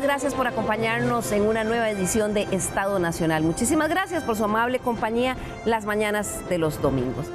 muchísimas gracias por acompañarnos en una nueva edición de Estado Nacional. Muchísimas gracias por su amable compañía las mañanas de los domingos.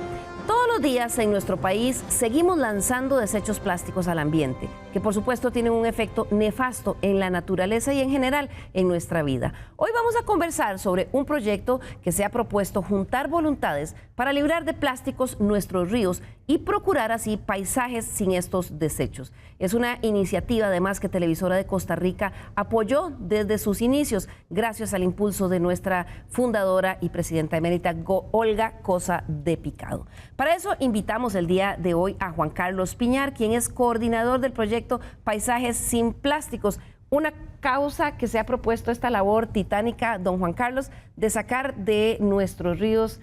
Todos los días en nuestro país seguimos lanzando desechos plásticos al ambiente, que por supuesto tienen un efecto nefasto en la naturaleza y en general en nuestra vida. Hoy vamos a conversar sobre un proyecto que se ha propuesto juntar voluntades para librar de plásticos nuestros ríos y procurar así paisajes sin estos desechos. Es una iniciativa además que Televisora de Costa Rica apoyó desde sus inicios, gracias al impulso de nuestra fundadora y presidenta emérita Olga Cosa de Picado. Para eso invitamos el día de hoy a Juan Carlos Piñar, quien es coordinador del proyecto Paisajes sin Plásticos, una causa que se ha propuesto esta labor titánica, don Juan Carlos, de sacar de nuestros ríos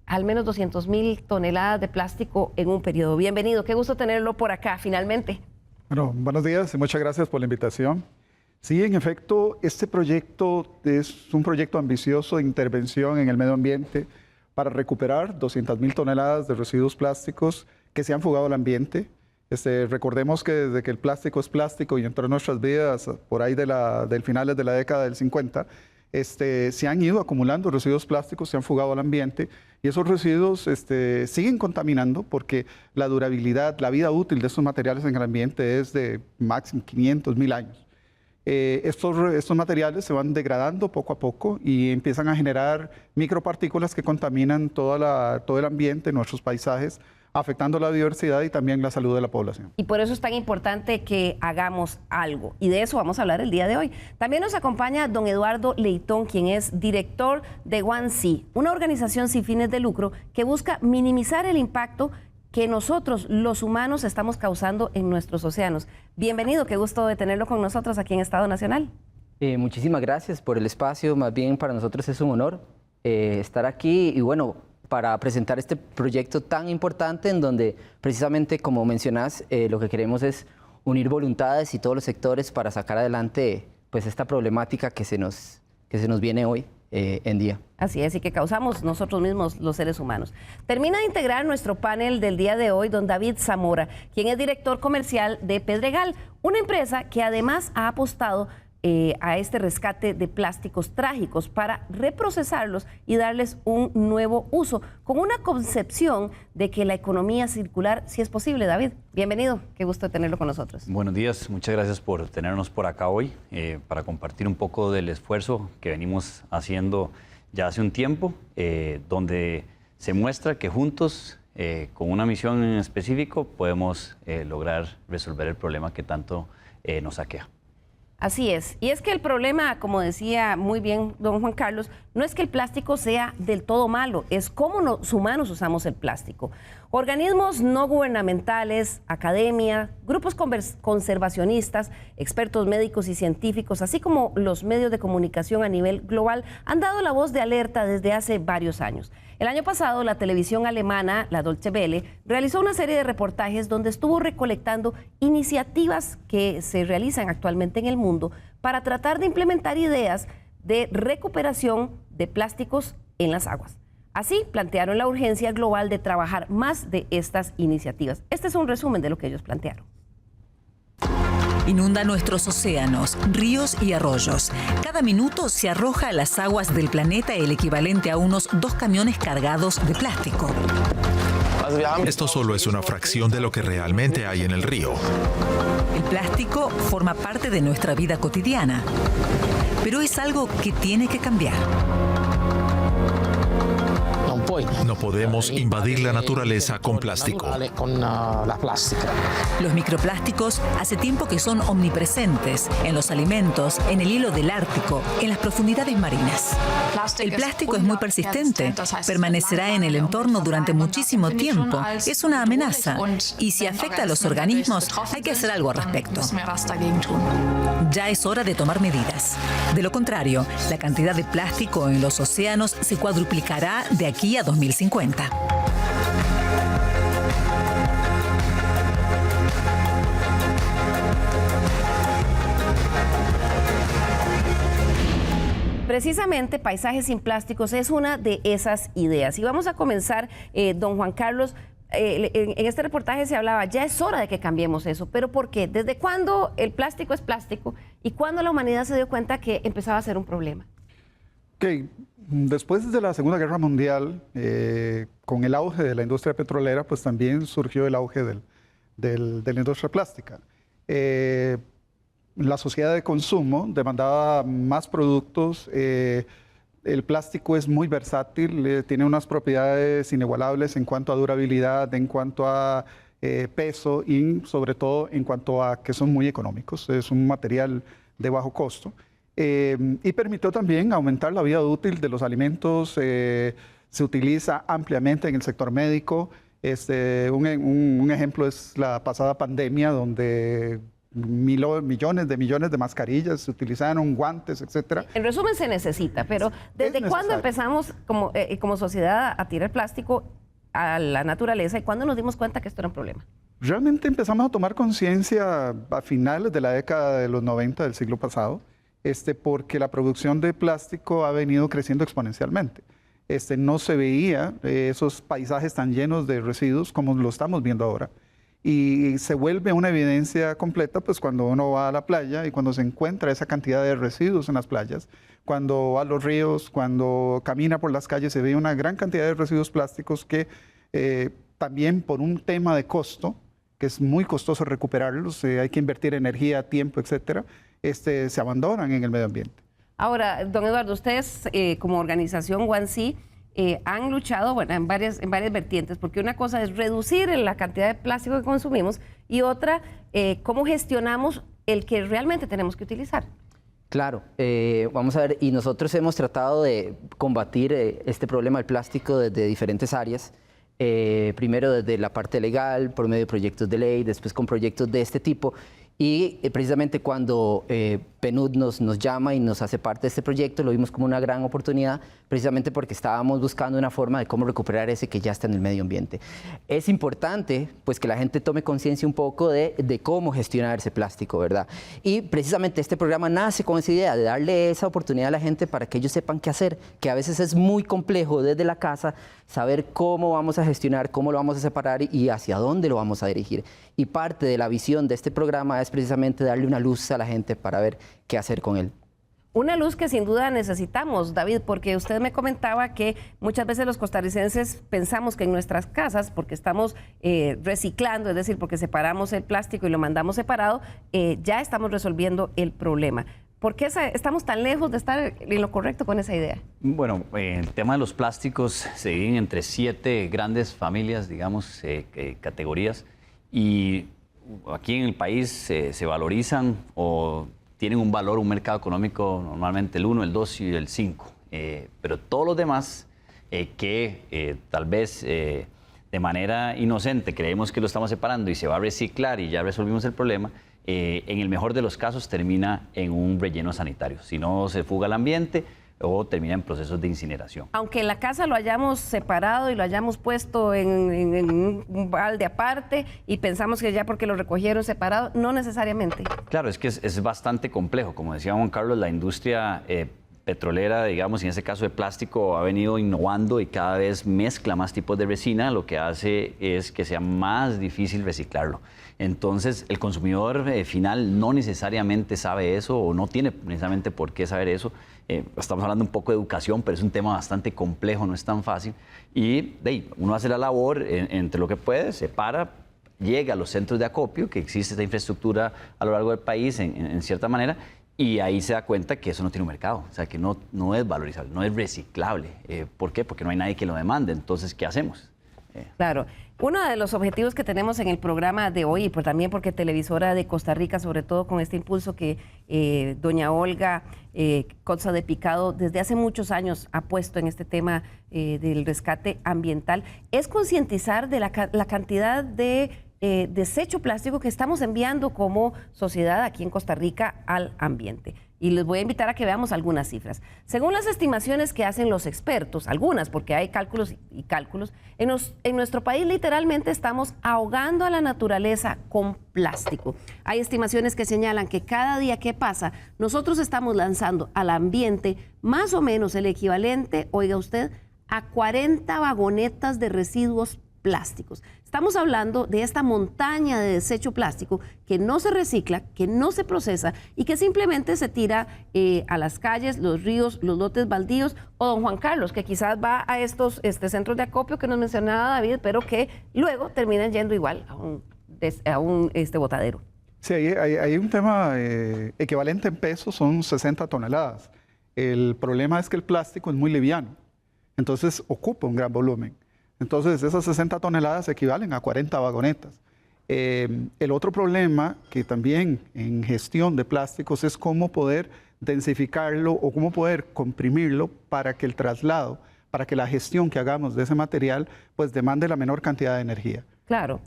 al menos 200,000 toneladas de plástico en un periodo. Bienvenido, qué gusto tenerlo por acá finalmente. Bueno, buenos días y muchas gracias por la invitación. Sí, en efecto, este proyecto es un proyecto ambicioso de intervención en el medio ambiente para recuperar 200,000 toneladas de residuos plásticos que se han fugado al ambiente. Recordemos que desde que el plástico es plástico y entró en nuestras vidas por ahí del finales de la década del 50, se han ido acumulando residuos plásticos, se han fugado al ambiente y esos residuos siguen contaminando porque la durabilidad, la vida útil de estos materiales en el ambiente es de máximo 500,000 años. Estos materiales se van degradando poco a poco y empiezan a generar micropartículas que contaminan todo el ambiente, nuestros paisajes, afectando la biodiversidad y también la salud de la población. Y por eso es tan importante que hagamos algo. Y de eso vamos a hablar el día de hoy. También nos acompaña don Eduardo Leitón, quien es director de One Sea, una organización sin fines de lucro que busca minimizar el impacto que nosotros, los humanos, estamos causando en nuestros océanos. Bienvenido, qué gusto de tenerlo con nosotros aquí en Estado Nacional. Muchísimas gracias por el espacio, más bien para nosotros es un honor estar aquí y bueno, para presentar este proyecto tan importante en donde precisamente, como mencionás, lo que queremos es unir voluntades y todos los sectores para sacar adelante pues esta problemática que se nos viene hoy en día. Así es, y que causamos nosotros mismos los seres humanos. Termina de integrar nuestro panel del día de hoy don David Zamora, quien es director comercial de Pedregal, una empresa que además ha apostado a este rescate de plásticos trágicos para reprocesarlos y darles un nuevo uso, con una concepción de que la economía circular sí es posible. David, bienvenido, qué gusto tenerlo con nosotros. Buenos días, muchas gracias por tenernos por acá hoy para compartir un poco del esfuerzo que venimos haciendo ya hace un tiempo, donde se muestra que juntos, con una misión en específico, podemos lograr resolver el problema que tanto nos aqueja. Así es. Y es que el problema, como decía muy bien don Juan Carlos, no es que el plástico sea del todo malo, es cómo los humanos usamos el plástico. Organismos no gubernamentales, academia, grupos conservacionistas, expertos médicos y científicos, así como los medios de comunicación a nivel global, han dado la voz de alerta desde hace varios años. El año pasado, la televisión alemana, la Deutsche Welle, realizó una serie de reportajes donde estuvo recolectando iniciativas que se realizan actualmente en el mundo para tratar de implementar ideas de recuperación de plásticos en las aguas. Así, plantearon la urgencia global de trabajar más de estas iniciativas. Este es un resumen de lo que ellos plantearon. Inunda nuestros océanos, ríos y arroyos. Cada minuto se arroja a las aguas del planeta el equivalente a unos 2 camiones cargados de plástico. Esto solo es una fracción de lo que realmente hay en el río. El plástico forma parte de nuestra vida cotidiana, pero es algo que tiene que cambiar. No podemos invadir la naturaleza con plástico. Los microplásticos hace tiempo que son omnipresentes en los alimentos, en el hielo del Ártico, en las profundidades marinas. El plástico es muy persistente, permanecerá en el entorno durante muchísimo tiempo. Es una amenaza y si afecta a los organismos hay que hacer algo al respecto. Ya es hora de tomar medidas. De lo contrario, la cantidad de plástico en los océanos se cuadruplicará de aquí a 2050. Precisamente, Paisajes sin Plásticos es una de esas ideas. Y vamos a comenzar, don Juan Carlos, en este reportaje se hablaba, ya es hora de que cambiemos eso, pero ¿por qué? ¿Desde cuándo el plástico es plástico y cuándo la humanidad se dio cuenta que empezaba a ser un problema? Okay. Después de la Segunda Guerra Mundial, con el auge de la industria petrolera, pues también surgió el auge de la industria plástica. La sociedad de consumo demandaba más productos. El plástico es muy versátil, tiene unas propiedades inigualables en cuanto a durabilidad, en cuanto a peso y sobre todo en cuanto a que son muy económicos. Es un material de bajo costo. Y permitió también aumentar la vida útil de los alimentos. Se utiliza ampliamente en el sector médico. Un ejemplo es la pasada pandemia, donde millones de mascarillas se utilizaron, guantes, etcétera. En resumen, se necesita, pero ¿desde cuándo empezamos como sociedad a tirar plástico a la naturaleza y cuándo nos dimos cuenta que esto era un problema? Realmente empezamos a tomar conciencia a finales de la década de los 90 del siglo pasado, porque la producción de plástico ha venido creciendo exponencialmente. No se veía esos paisajes tan llenos de residuos como lo estamos viendo ahora. Y se vuelve una evidencia completa pues cuando uno va a la playa y cuando se encuentra esa cantidad de residuos en las playas, cuando va a los ríos, cuando camina por las calles, se ve una gran cantidad de residuos plásticos que también por un tema de costo, que es muy costoso recuperarlos, hay que invertir energía, tiempo, etcétera, se abandonan en el medio ambiente. Ahora, don Eduardo, ustedes como organización OneSea han luchado en varias vertientes, porque una cosa es reducir la cantidad de plástico que consumimos y otra, cómo gestionamos el que realmente tenemos que utilizar. Claro, vamos a ver, y nosotros hemos tratado de combatir este problema del plástico desde diferentes áreas. Primero desde la parte legal, por medio de proyectos de ley, después con proyectos de este tipo. Y precisamente cuando PNUD nos llama y nos hace parte de este proyecto, lo vimos como una gran oportunidad, precisamente porque estábamos buscando una forma de cómo recuperar ese que ya está en el medio ambiente. Es importante pues que la gente tome conciencia un poco de cómo gestionar ese plástico, ¿verdad? Y precisamente este programa nace con esa idea de darle esa oportunidad a la gente para que ellos sepan qué hacer, que a veces es muy complejo desde la casa saber cómo vamos a gestionar, cómo lo vamos a separar y hacia dónde lo vamos a dirigir. Y parte de la visión de este programa es precisamente darle una luz a la gente para ver qué hacer con él. Una luz que sin duda necesitamos, David, porque usted me comentaba que muchas veces los costarricenses pensamos que en nuestras casas, porque estamos reciclando, es decir, porque separamos el plástico y lo mandamos separado, ya estamos resolviendo el problema. ¿Por qué estamos tan lejos de estar en lo correcto con esa idea? Bueno, el tema de los plásticos se dividen entre 7 grandes familias, digamos, categorías, y aquí en el país se valorizan o tienen un valor, un mercado económico normalmente el 1, el 2 y el 5. Pero todos los demás que tal vez de manera inocente creemos que lo estamos separando y se va a reciclar y ya resolvimos el problema, en el mejor de los casos termina en un relleno sanitario. Si no, se fuga al ambiente o termina en procesos de incineración. Aunque en la casa lo hayamos separado y lo hayamos puesto en un balde aparte y pensamos que ya porque lo recogieron separado, no necesariamente. Claro, es que es bastante complejo. Como decía Juan Carlos, la industria petrolera, digamos, en este caso de plástico, ha venido innovando y cada vez mezcla más tipos de resina, lo que hace es que sea más difícil reciclarlo. Entonces, el consumidor final no necesariamente sabe eso o no tiene necesariamente por qué saber eso. Estamos hablando un poco de educación, pero es un tema bastante complejo, no es tan fácil. Y uno hace la labor entre lo que puede, separa, llega a los centros de acopio, que existe esta infraestructura a lo largo del país en cierta manera, y ahí se da cuenta que eso no tiene un mercado, o sea, que no es valorizable, no es reciclable. ¿Por qué? Porque no hay nadie que lo demande. Entonces, ¿qué hacemos? Claro. Uno de los objetivos que tenemos en el programa de hoy, y también porque Televisora de Costa Rica, sobre todo con este impulso que doña Olga Cotza de Picado desde hace muchos años ha puesto en este tema del rescate ambiental, es concientizar de la cantidad de desecho plástico que estamos enviando como sociedad aquí en Costa Rica al ambiente. Y les voy a invitar a que veamos algunas cifras. Según las estimaciones que hacen los expertos, algunas porque hay cálculos y cálculos, en nuestro país literalmente estamos ahogando a la naturaleza con plástico. Hay estimaciones que señalan que cada día que pasa, nosotros estamos lanzando al ambiente más o menos el equivalente, oiga usted, a 40 vagonetas de residuos plásticos. Estamos hablando de esta montaña de desecho plástico que no se recicla, que no se procesa y que simplemente se tira a las calles, los ríos, los lotes baldíos, o don Juan Carlos, que quizás va a estos centros de acopio que nos mencionaba David, pero que luego terminan yendo igual a un botadero. Sí, hay un tema equivalente en peso, son 60 toneladas. El problema es que el plástico es muy liviano, entonces ocupa un gran volumen. Entonces, esas 60 toneladas equivalen a 40 vagonetas. El otro problema que también en gestión de plásticos es cómo poder densificarlo o cómo poder comprimirlo para que el traslado, para que la gestión que hagamos de ese material, pues demande la menor cantidad de energía. Claro.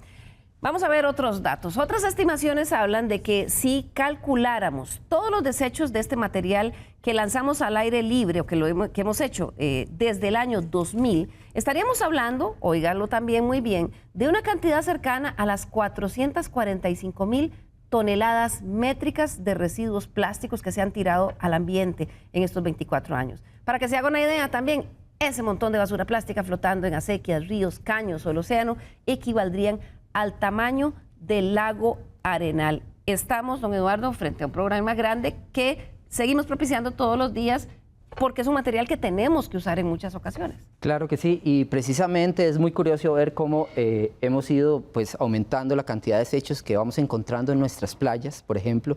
Vamos a ver otros datos. Otras estimaciones hablan de que si calculáramos todos los desechos de este material que lanzamos al aire libre o que hemos hecho desde el año 2000, estaríamos hablando, óigalo también muy bien, de una cantidad cercana a las 445,000 toneladas métricas de residuos plásticos que se han tirado al ambiente en estos 24 años. Para que se haga una idea también, ese montón de basura plástica flotando en acequias, ríos, caños o el océano equivaldrían al tamaño del lago Arenal. Estamos, don Eduardo, frente a un programa grande que seguimos propiciando todos los días porque es un material que tenemos que usar en muchas ocasiones. Claro que sí, y precisamente es muy curioso ver cómo hemos ido pues, aumentando la cantidad de desechos que vamos encontrando en nuestras playas, por ejemplo.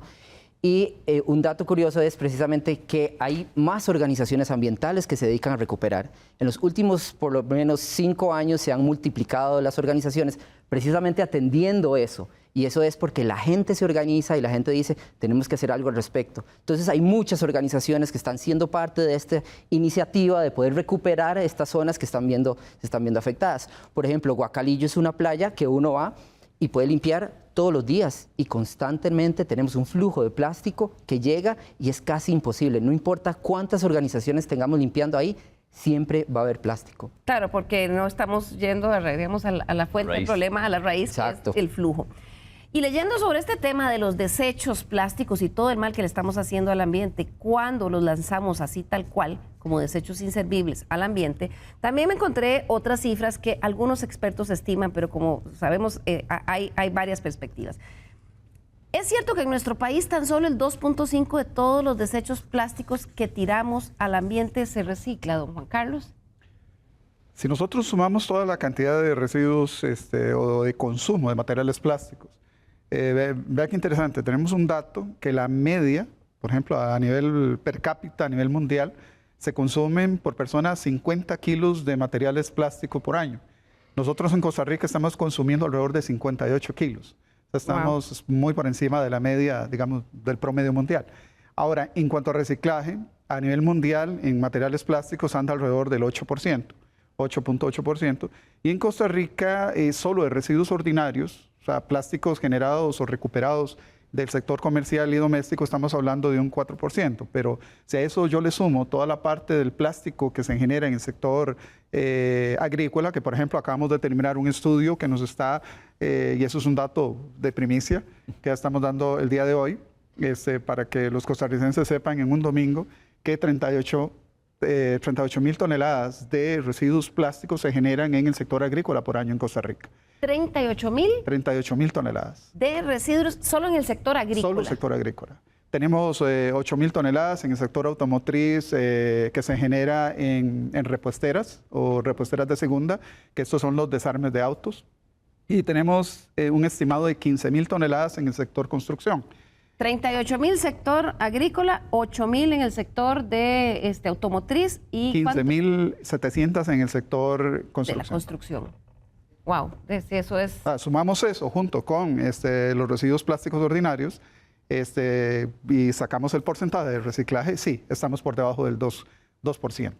Y un dato curioso es precisamente que hay más organizaciones ambientales que se dedican a recuperar. En los últimos, por lo menos 5 años, se han multiplicado las organizaciones precisamente atendiendo eso. Y eso es porque la gente se organiza y la gente dice, tenemos que hacer algo al respecto. Entonces hay muchas organizaciones que están siendo parte de esta iniciativa de poder recuperar estas zonas que se están viendo afectadas. Por ejemplo, Guacalillo es una playa que uno va y puede limpiar todos los días y constantemente tenemos un flujo de plástico que llega y es casi imposible. No importa cuántas organizaciones tengamos limpiando ahí, siempre va a haber plástico. Claro, porque no estamos yendo a la fuente del problema, a la raíz, exacto, que es el flujo. Y leyendo sobre este tema de los desechos plásticos y todo el mal que le estamos haciendo al ambiente cuando los lanzamos así tal cual, como desechos inservibles al ambiente, también me encontré otras cifras que algunos expertos estiman, pero como sabemos hay varias perspectivas. ¿Es cierto que en nuestro país tan solo el 2.5 de todos los desechos plásticos que tiramos al ambiente se recicla, don Juan Carlos? Si nosotros sumamos toda la cantidad de residuos o de consumo de materiales plásticos, vea qué interesante, tenemos un dato que la media, por ejemplo, a nivel per cápita, a nivel mundial, se consumen por persona 50 kilos de materiales plásticos por año. Nosotros en Costa Rica estamos consumiendo alrededor de 58 kilos. O sea, estamos muy por encima de la media, digamos, del promedio mundial. Ahora, en cuanto a reciclaje, a nivel mundial, en materiales plásticos anda alrededor del 8%, 8.8%. Y en Costa Rica, solo de residuos ordinarios, o sea, plásticos generados o recuperados del sector comercial y doméstico, estamos hablando de un 4%, pero si a eso yo le sumo toda la parte del plástico que se genera en el sector agrícola, que por ejemplo acabamos de terminar un estudio que nos está, y eso es un dato de primicia, que ya estamos dando el día de hoy, para que los costarricenses sepan en un domingo que 38,000 toneladas de residuos plásticos se generan en el sector agrícola por año en Costa Rica. 38,000. 38,000 toneladas. De residuos solo en el sector agrícola. Solo el sector agrícola. Tenemos 8,000 toneladas en el sector automotriz que se genera en repuesteras o repuesteras de segunda, que estos son los desarmes de autos. Y tenemos un estimado de 15,000 toneladas en el sector construcción. 38,000 sector agrícola, 8,000 en el sector de automotriz y 15,700 en el sector construcción. De la construcción. Wow, eso es... Sumamos eso junto con los residuos plásticos ordinarios y sacamos el porcentaje de reciclaje, sí, estamos por debajo del 2%.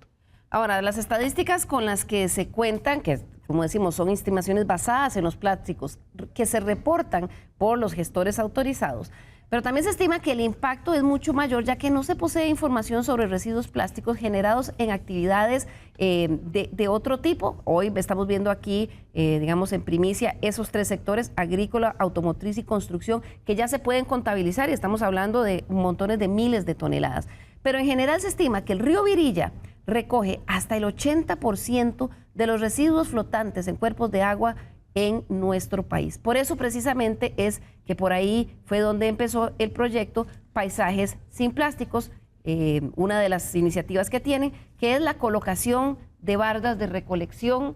Ahora, las estadísticas con las que se cuentan, que como decimos son estimaciones basadas en los plásticos que se reportan por los gestores autorizados, pero también se estima que el impacto es mucho mayor ya que no se posee información sobre residuos plásticos generados en actividades de otro tipo. Hoy estamos viendo aquí, digamos en primicia, esos 3 sectores, agrícola, automotriz y construcción, que ya se pueden contabilizar y estamos hablando de montones de miles de toneladas. Pero en general se estima que el río Virilla recoge hasta el 80% de los residuos flotantes en cuerpos de agua en nuestro país. Por eso precisamente es que por ahí fue donde empezó el proyecto Paisajes sin Plásticos, una de las iniciativas que tienen, que es la colocación de bardas de recolección,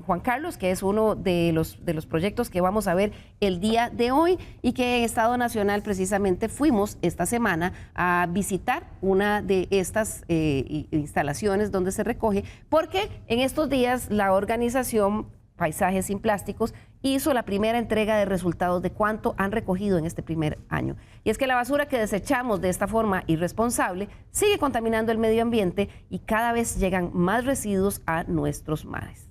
Juan Carlos, que es uno de los proyectos que vamos a ver el día de hoy y que en Estado Nacional precisamente fuimos esta semana a visitar una de estas instalaciones donde se recoge, porque en estos días la organización Paisajes sin Plásticos hizo la primera entrega de resultados de cuánto han recogido en este primer año. Y es que la basura que desechamos de esta forma irresponsable sigue contaminando el medio ambiente y cada vez llegan más residuos a nuestros mares.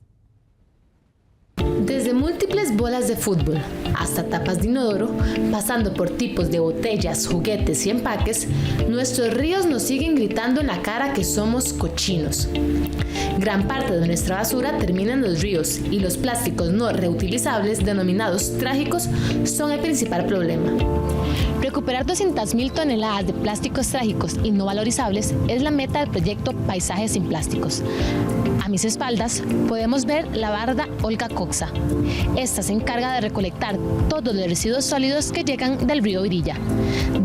Desde múltiples bolas de fútbol hasta tapas de inodoro, pasando por tipos de botellas, juguetes y empaques, nuestros ríos nos siguen gritando en la cara que somos cochinos. Gran parte de nuestra basura termina en los ríos y los plásticos no reutilizables, denominados trágicos, son el principal problema. Recuperar 200.000 toneladas de plásticos trágicos y no valorizables es la meta del proyecto Paisajes sin Plásticos. A mis espaldas podemos ver la barda Olga Coxa. Esta se encarga de recolectar todos los residuos sólidos que llegan del río Virilla.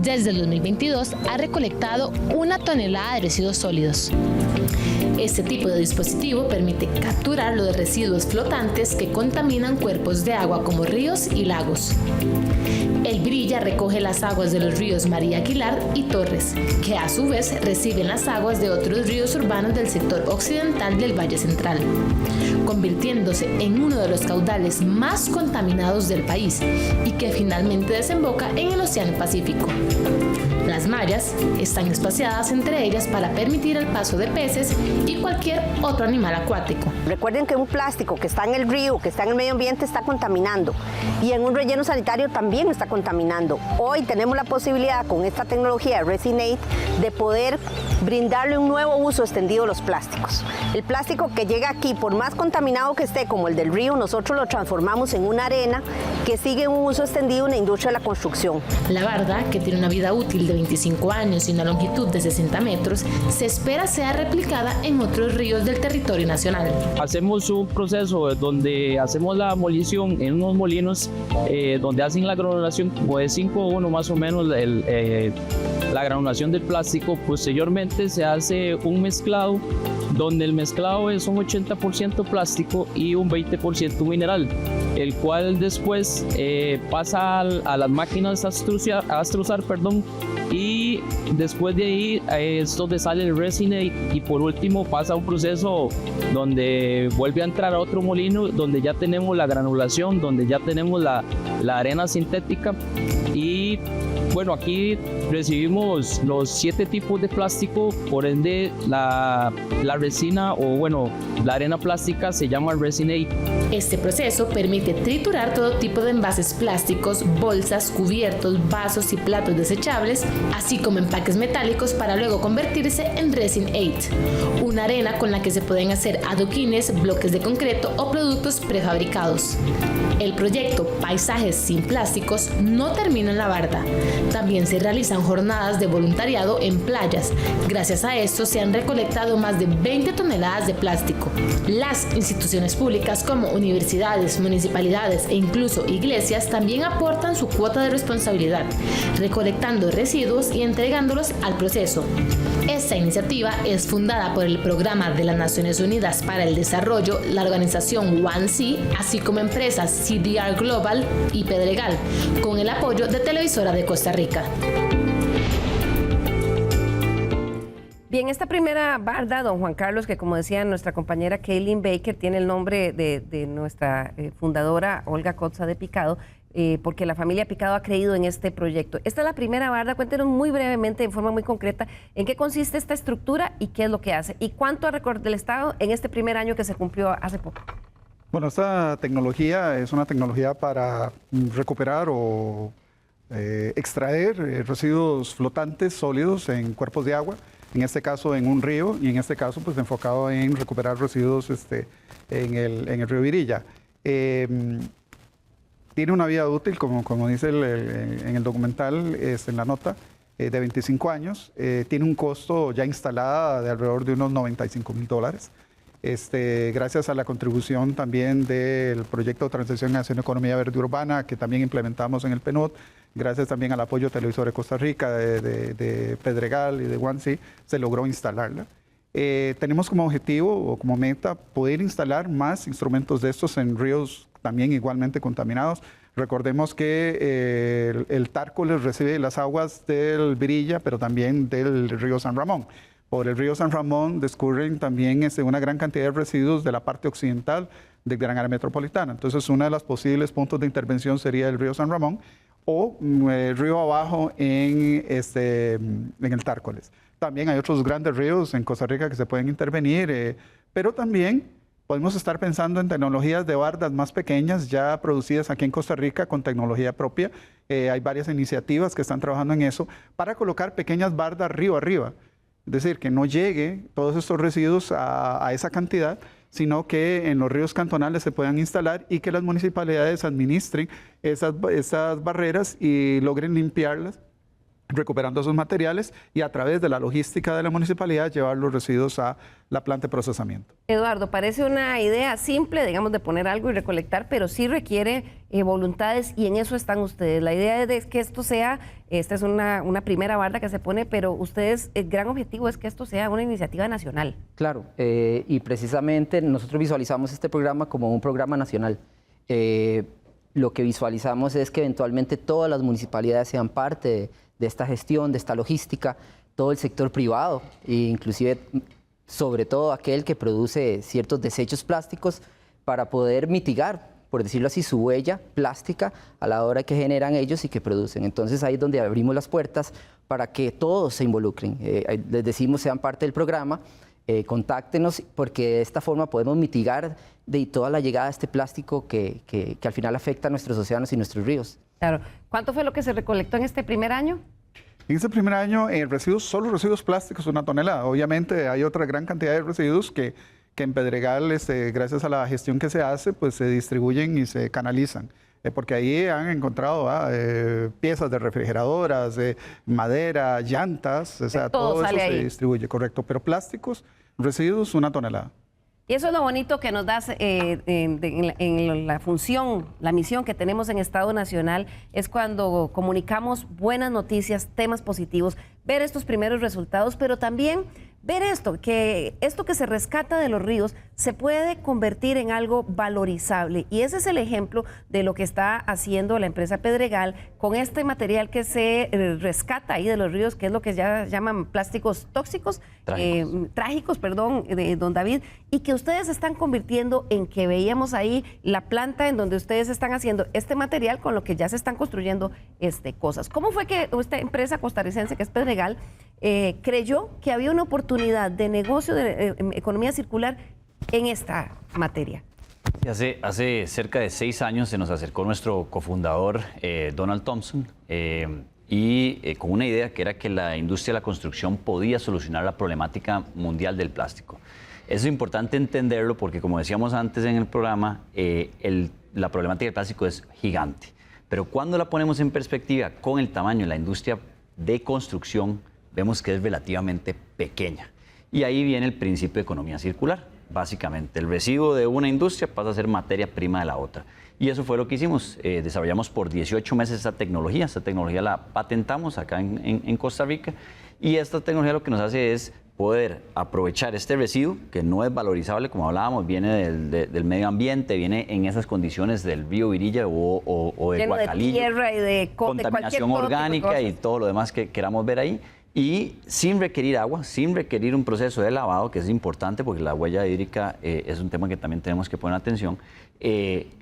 Desde el 2022 ha recolectado 1 tonelada de residuos sólidos. Este tipo de dispositivo permite capturar los residuos flotantes que contaminan cuerpos de agua como ríos y lagos. El Virilla recoge las aguas de los ríos María Aguilar y Torres, que a su vez reciben las aguas de otros ríos urbanos del sector occidental del Valle Central, convirtiéndose en uno de los caudales más contaminados del país y que finalmente desemboca en el Océano Pacífico. Las mallas están espaciadas entre ellas para permitir el paso de peces y cualquier otro animal acuático. Recuerden que un plástico que está en el río, que está en el medio ambiente, está contaminando, y en un relleno sanitario también está contaminando. Hoy tenemos la posibilidad con esta tecnología de Resinate de poder brindarle un nuevo uso extendido a los plásticos. El plástico que llega aquí, por más contaminado que esté como el del río, nosotros lo transformamos en una arena que sigue un uso extendido en la industria de la construcción. La barda, que tiene una vida útil de 25 años y una longitud de 60 metros, se espera sea replicada en otros ríos del territorio nacional. Hacemos un proceso donde hacemos la molición en unos molinos donde hacen la granulación como de 5:1 más o menos la granulación del plástico. Posteriormente se hace un mezclado donde el mezclado es un 80% plástico y un 20% mineral, el cual después pasa a las máquinas a extrusar, y después de ahí es donde sale el Resinate, y por último pasa un proceso donde vuelve a entrar a otro molino donde ya tenemos la granulación, donde ya tenemos la arena sintética. Y bueno, aquí recibimos los 7 tipos de plástico, por ende la resina o bueno, la arena plástica se llama Resinate. Este proceso permite triturar todo tipo de envases plásticos, bolsas, cubiertos, vasos y platos desechables, así como empaques metálicos para luego convertirse en Resinate, una arena con la que se pueden hacer adoquines, bloques de concreto o productos prefabricados. El proyecto Paisajes sin Plásticos no termina en la barda. También se realizan jornadas de voluntariado en playas. Gracias a esto se han recolectado más de 20 toneladas de plástico. Las instituciones públicas como universidades, municipalidades e incluso iglesias también aportan su cuota de responsabilidad, recolectando residuos y entregándolos al proceso. Esta iniciativa es fundada por el Programa de las Naciones Unidas para el Desarrollo, la organización One Sea, así como empresas CDR Global y Pedregal, con el apoyo de Televisora de Costa Rica. Bien, esta primera barda, don Juan Carlos, que como decía nuestra compañera Kaylin Baker, tiene el nombre de nuestra fundadora Olga Coxa de Picado, porque la familia Picado ha creído en este proyecto. Esta es la primera barda. Cuéntenos muy brevemente, en forma muy concreta, en qué consiste esta estructura y qué es lo que hace, y cuánto ha recorrido el Estado en este primer año que se cumplió hace poco. Bueno, esta tecnología es una tecnología para recuperar o extraer residuos flotantes sólidos en cuerpos de agua, en este caso en un río, y en este caso pues enfocado en recuperar residuos en el río Virilla. Tiene una vida útil, como dice en el documental, en la nota, de 25 años. Tiene un costo ya instalada de alrededor de unos $95,000. Gracias a la contribución también del proyecto de transición hacia una economía verde urbana que también implementamos en el PNUD, gracias también al apoyo de Televisores de Costa Rica, de Pedregal y de OneSea, se logró instalarla. Tenemos como objetivo o como meta poder instalar más instrumentos de estos en ríos también igualmente contaminados. Recordemos que el Tárcoles recibe las aguas del Virilla, pero también del río San Ramón. Por el río San Ramón discurren también una gran cantidad de residuos de la parte occidental del Gran Área Metropolitana. Entonces, uno de los posibles puntos de intervención sería el río San Ramón o el río abajo en el Tárcoles. También hay otros grandes ríos en Costa Rica que se pueden intervenir, pero también podemos estar pensando en tecnologías de bardas más pequeñas ya producidas aquí en Costa Rica con tecnología propia. Hay varias iniciativas que están trabajando en eso para colocar pequeñas bardas río arriba. Es decir, que no llegue todos estos residuos a esa cantidad, sino que en los ríos cantonales se puedan instalar y que las municipalidades administren esas barreras y logren limpiarlas, recuperando esos materiales y a través de la logística de la municipalidad llevar los residuos a la planta de procesamiento. Eduardo, parece una idea simple, digamos, de poner algo y recolectar, pero sí requiere voluntades y en eso están ustedes. La idea es que esto sea, esta es una primera barda que se pone, pero ustedes, el gran objetivo es que esto sea una iniciativa nacional. Claro, y precisamente nosotros visualizamos este programa como un programa nacional. Lo que visualizamos es que eventualmente todas las municipalidades sean parte de esta gestión, de esta logística, todo el sector privado, e inclusive sobre todo aquel que produce ciertos desechos plásticos para poder mitigar, por decirlo así, su huella plástica a la hora que generan ellos y que producen. Entonces ahí es donde abrimos las puertas para que todos se involucren. Les decimos sean parte del programa, contáctenos porque de esta forma podemos mitigar de toda la llegada de este plástico que al final afecta a nuestros océanos y nuestros ríos. Claro. ¿Cuánto fue lo que se recolectó en este primer año? En este primer año, solo residuos plásticos, 1 tonelada. Obviamente hay otra gran cantidad de residuos que en Pedregal, gracias a la gestión que se hace, pues se distribuyen y se canalizan. Porque ahí han encontrado piezas de refrigeradoras, madera, llantas, o sea, todo eso se distribuye, correcto. Pero plásticos, residuos, 1 tonelada. Y eso es lo bonito que nos das en la función, la misión que tenemos en Estado Nacional, es cuando comunicamos buenas noticias, temas positivos, ver estos primeros resultados, pero también ver esto que se rescata de los ríos se puede convertir en algo valorizable. Y ese es el ejemplo de lo que está haciendo la empresa Pedregal con este material que se rescata ahí de los ríos, que es lo que ya llaman plásticos tóxicos, trágicos, don David, y que ustedes están convirtiendo en que veíamos ahí la planta en donde ustedes están haciendo este material con lo que ya se están construyendo cosas. ¿Cómo fue que esta empresa costarricense que es Pedregal creyó que había una oportunidad de negocio de economía circular en esta materia? Hace cerca de 6 años se nos acercó nuestro cofundador Donald Thompson con una idea que era que la industria de la construcción podía solucionar la problemática mundial del plástico. Eso es importante entenderlo porque, como decíamos antes en el programa, la problemática del plástico es gigante. Pero cuando la ponemos en perspectiva con el tamaño de la industria de construcción, vemos que es relativamente pequeña. Y ahí viene el principio de economía circular. Básicamente, el residuo de una industria pasa a ser materia prima de la otra. Y eso fue lo que hicimos. Desarrollamos por 18 meses esa tecnología. Esta tecnología la patentamos acá en Costa Rica. Y esta tecnología lo que nos hace es poder aprovechar este residuo, que no es valorizable, como hablábamos, viene del medio ambiente, viene en esas condiciones del río Virilla o de Guacalillo. De tierra y de contaminación orgánica y todo lo demás que queramos ver ahí. Y sin requerir agua, sin requerir un proceso de lavado, que es importante porque la huella hídrica es un tema que también tenemos que poner atención,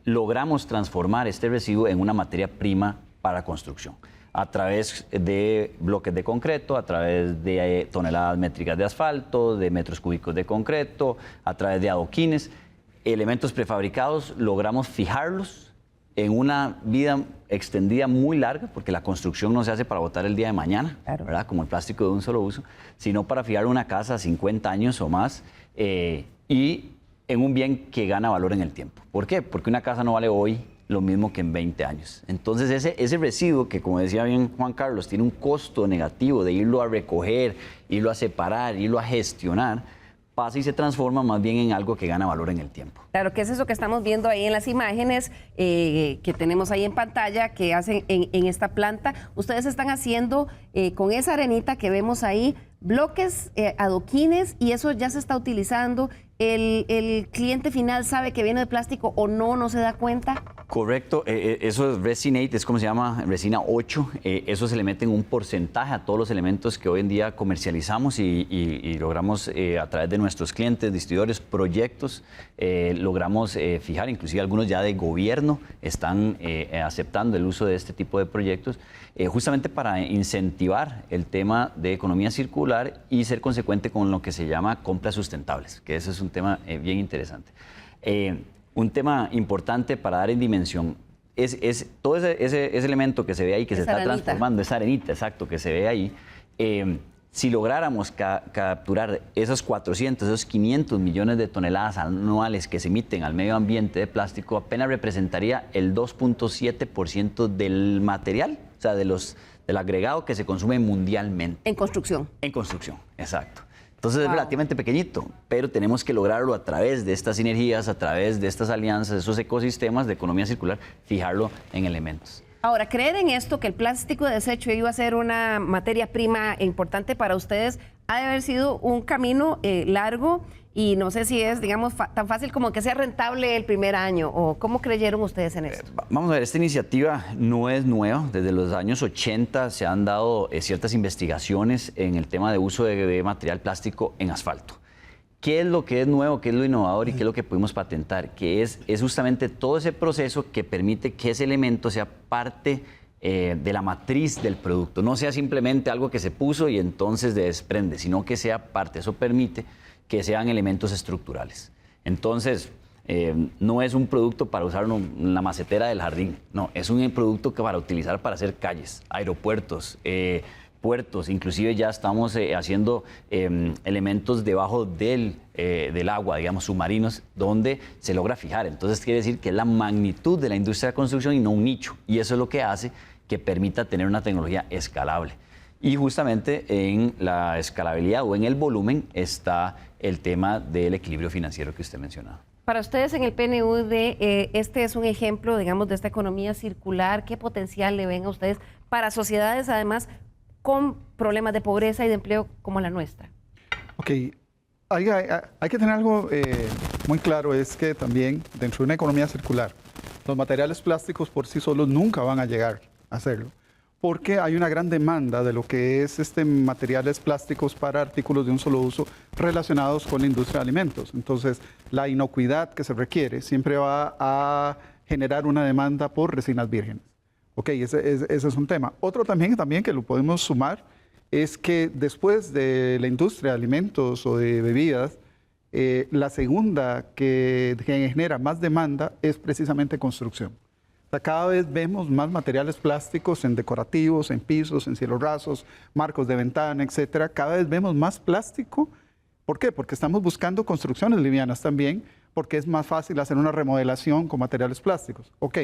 logramos transformar este residuo en una materia prima para construcción a través de bloques de concreto, a través de toneladas métricas de asfalto, de metros cúbicos de concreto, a través de adoquines, elementos prefabricados, logramos fijarlos en una vida extendida muy larga, porque la construcción no se hace para botar el día de mañana, claro, ¿verdad? Como el plástico de un solo uso, sino para fijar una casa a 50 años o más y en un bien que gana valor en el tiempo. ¿Por qué? Porque una casa no vale hoy lo mismo que en 20 años. Entonces ese residuo que, como decía bien Juan Carlos, tiene un costo negativo de irlo a recoger, irlo a separar, irlo a gestionar, pasa y se transforma más bien en algo que gana valor en el tiempo. Claro, que es eso que estamos viendo ahí en las imágenes que tenemos ahí en pantalla que hacen en esta planta. Ustedes están haciendo con esa arenita que vemos ahí bloques, adoquines, y eso ya se está utilizando. ¿El cliente final sabe que viene de plástico o no se da cuenta? Correcto, eso es Resinate, es como se llama, resina 8. Eso se le mete en un porcentaje a todos los elementos que hoy en día comercializamos y logramos a través de nuestros clientes, distribuidores, proyectos, logramos fijar, inclusive algunos ya de gobierno están aceptando el uso de este tipo de proyectos, justamente para incentivar el tema de economía circular y ser consecuente con lo que se llama compras sustentables, que ese es un tema bien interesante. Un tema importante para dar en dimensión es todo ese elemento que se ve ahí, que se está transformando, esa arenita, exacto, que se ve ahí. Si lográramos capturar esos 400, esos 500 millones de toneladas anuales que se emiten al medio ambiente de plástico, apenas representaría el 2.7% del material, o sea, del agregado que se consume mundialmente. En construcción. En construcción, exacto. Entonces es relativamente pequeñito, pero tenemos que lograrlo a través de estas sinergias, a través de estas alianzas, esos ecosistemas de economía circular, fijarlo en elementos. Ahora, creer en esto, que el plástico de desecho iba a ser una materia prima importante para ustedes, ha de haber sido un camino largo y no sé si es, digamos, tan fácil como que sea rentable el primer año, o ¿cómo creyeron ustedes en esto? Vamos a ver, esta iniciativa no es nueva. Desde los años 80 se han dado ciertas investigaciones en el tema de uso de material plástico en asfalto. ¿Qué es lo que es nuevo, qué es lo innovador y qué es lo que pudimos patentar? Que es justamente todo ese proceso que permite que ese elemento sea parte de la matriz del producto. No sea simplemente algo que se puso y entonces desprende, sino que sea parte. Eso permite que sean elementos estructurales. Entonces, no es un producto para usarlo en la macetera del jardín, no, es un producto que para utilizar para hacer calles, aeropuertos, puertos, inclusive ya estamos haciendo elementos debajo del agua, digamos, submarinos, donde se logra fijar. Entonces quiere decir que es la magnitud de la industria de la construcción y no un nicho, y eso es lo que hace que permita tener una tecnología escalable. Y justamente en la escalabilidad o en el volumen está el tema del equilibrio financiero que usted mencionaba. Para ustedes en el PNUD, este es un ejemplo, digamos, de esta economía circular. ¿Qué potencial le ven a ustedes para sociedades, además, con problemas de pobreza y de empleo como la nuestra? Ok, hay que tener algo muy claro, es que también dentro de una economía circular, los materiales plásticos por sí solos nunca van a llegar a hacerlo, porque hay una gran demanda de lo que es materiales plásticos para artículos de un solo uso relacionados con la industria de alimentos. Entonces, la inocuidad que se requiere siempre va a generar una demanda por resinas vírgenes. Ok, ese es un tema. Otro también que lo podemos sumar es que después de la industria de alimentos o de bebidas, la segunda que genera más demanda es precisamente construcción. O sea, cada vez vemos más materiales plásticos en decorativos, en pisos, en cielos rasos, marcos de ventana, etcétera. Cada vez vemos más plástico. ¿Por qué? Porque estamos buscando construcciones livianas también, porque es más fácil hacer una remodelación con materiales plásticos. Ok,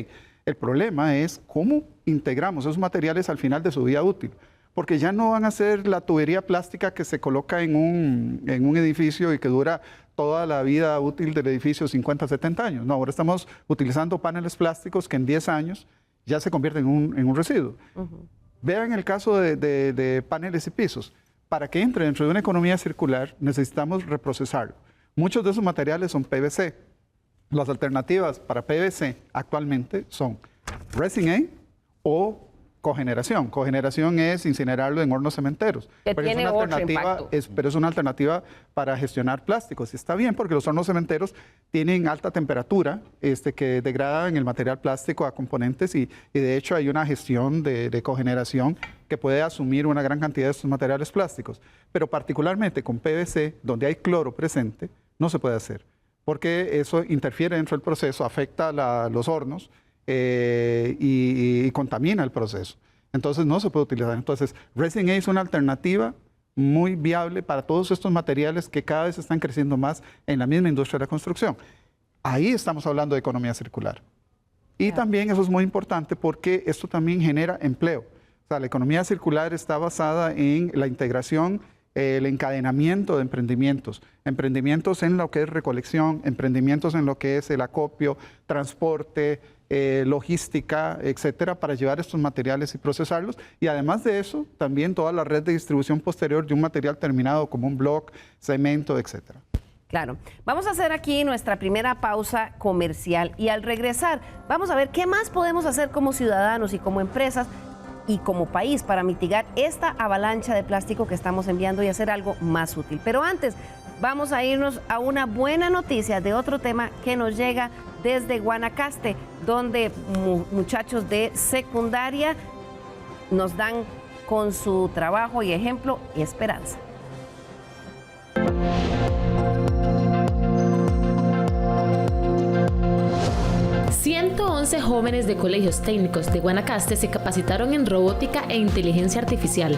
el problema es cómo integramos esos materiales al final de su vida útil, porque ya no van a ser la tubería plástica que se coloca en un edificio y que dura toda la vida útil del edificio, 50, 70 años. No, ahora estamos utilizando paneles plásticos que en 10 años ya se convierten en un residuo. Vean el caso de paneles y pisos. Para que entre dentro de una economía circular necesitamos reprocesarlo. Muchos de esos materiales son PVC. Las alternativas para PVC actualmente son Resin A o cogeneración. Cogeneración es incinerarlo en hornos cementeros. Pero es una alternativa para gestionar plásticos. Y está bien porque los hornos cementeros tienen alta temperatura que degradan el material plástico a componentes y de hecho hay una gestión de cogeneración que puede asumir una gran cantidad de estos materiales plásticos. Pero particularmente con PVC, donde hay cloro presente, no se puede hacer porque eso interfiere dentro del proceso, afecta los hornos, y contamina el proceso. Entonces no se puede utilizar. Entonces Resin A es una alternativa muy viable para todos estos materiales que cada vez están creciendo más en la misma industria de la construcción. Ahí estamos hablando de economía circular. Y también eso es muy importante porque esto también genera empleo. O sea, la economía circular está basada en la integración, el encadenamiento de emprendimientos. Emprendimientos en lo que es recolección, emprendimientos en lo que es el acopio, transporte, logística, etcétera, para llevar estos materiales y procesarlos. Y además de eso, también toda la red de distribución posterior de un material terminado como un bloque, cemento, etcétera. Claro. Vamos a hacer aquí nuestra primera pausa comercial y al regresar vamos a ver qué más podemos hacer como ciudadanos y como empresas y como país para mitigar esta avalancha de plástico que estamos enviando y hacer algo más útil. Pero antes, vamos a irnos a una buena noticia de otro tema que nos llega desde Guanacaste, donde muchachos de secundaria nos dan con su trabajo y ejemplo esperanza. 111 jóvenes de colegios técnicos de Guanacaste se capacitaron en robótica e inteligencia artificial.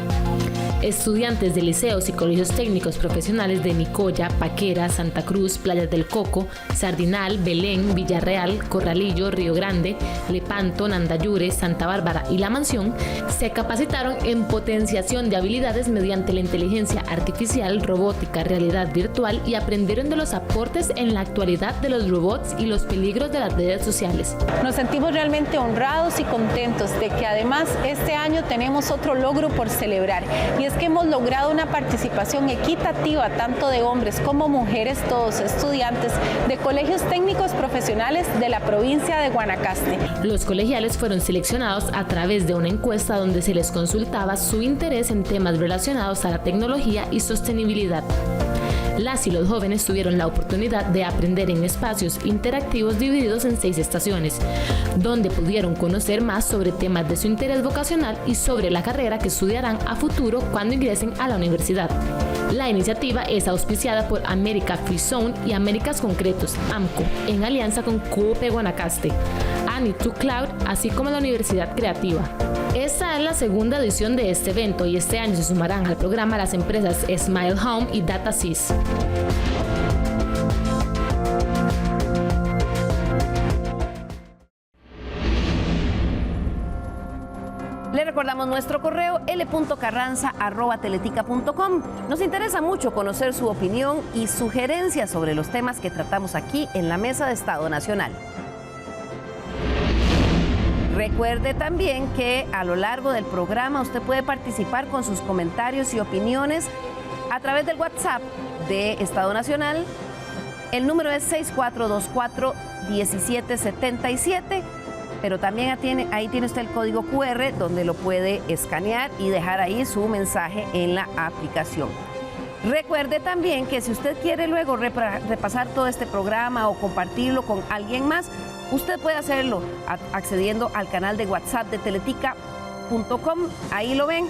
Estudiantes de liceos y colegios técnicos profesionales de Nicoya, Paquera, Santa Cruz, Playas del Coco, Sardinal, Belén, Villarreal, Corralillo, Río Grande, Lepanto, Nandayure, Santa Bárbara y La Mansión se capacitaron en potenciación de habilidades mediante la inteligencia artificial, robótica, realidad virtual y aprendieron de los aportes en la actualidad de los robots y los peligros de las redes sociales. Nos sentimos realmente honrados y contentos de que además este año tenemos otro logro por celebrar y es que hemos logrado una participación equitativa tanto de hombres como mujeres, todos estudiantes de colegios técnicos profesionales de la provincia de Guanacaste. Los colegiales fueron seleccionados a través de una encuesta donde se les consultaba su interés en temas relacionados a la tecnología y sostenibilidad. Las y los jóvenes tuvieron la oportunidad de aprender en espacios interactivos divididos en 6 estaciones, donde pudieron conocer más sobre temas de su interés vocacional y sobre la carrera que estudiarán a futuro cuando ingresen a la universidad. La iniciativa es auspiciada por América Free Zone y Américas Concretos, AMCO, en alianza con Coop Guanacaste, Ani2Cloud, así como la Universidad Creativa. Esta es la segunda edición de este evento y este año se sumarán al programa las empresas Smile Home y DataSys. Le recordamos nuestro correo l.carranza@teletica.com. Nos interesa mucho conocer su opinión y sugerencias sobre los temas que tratamos aquí en la Mesa de Estado Nacional. Recuerde también que a lo largo del programa usted puede participar con sus comentarios y opiniones a través del WhatsApp de Estado Nacional. El número es 6424-1777, pero también ahí tiene usted el código QR donde lo puede escanear y dejar ahí su mensaje en la aplicación. Recuerde también que si usted quiere luego repasar todo este programa o compartirlo con alguien más, usted puede hacerlo accediendo al canal de WhatsApp de teletica.com. Ahí lo ven.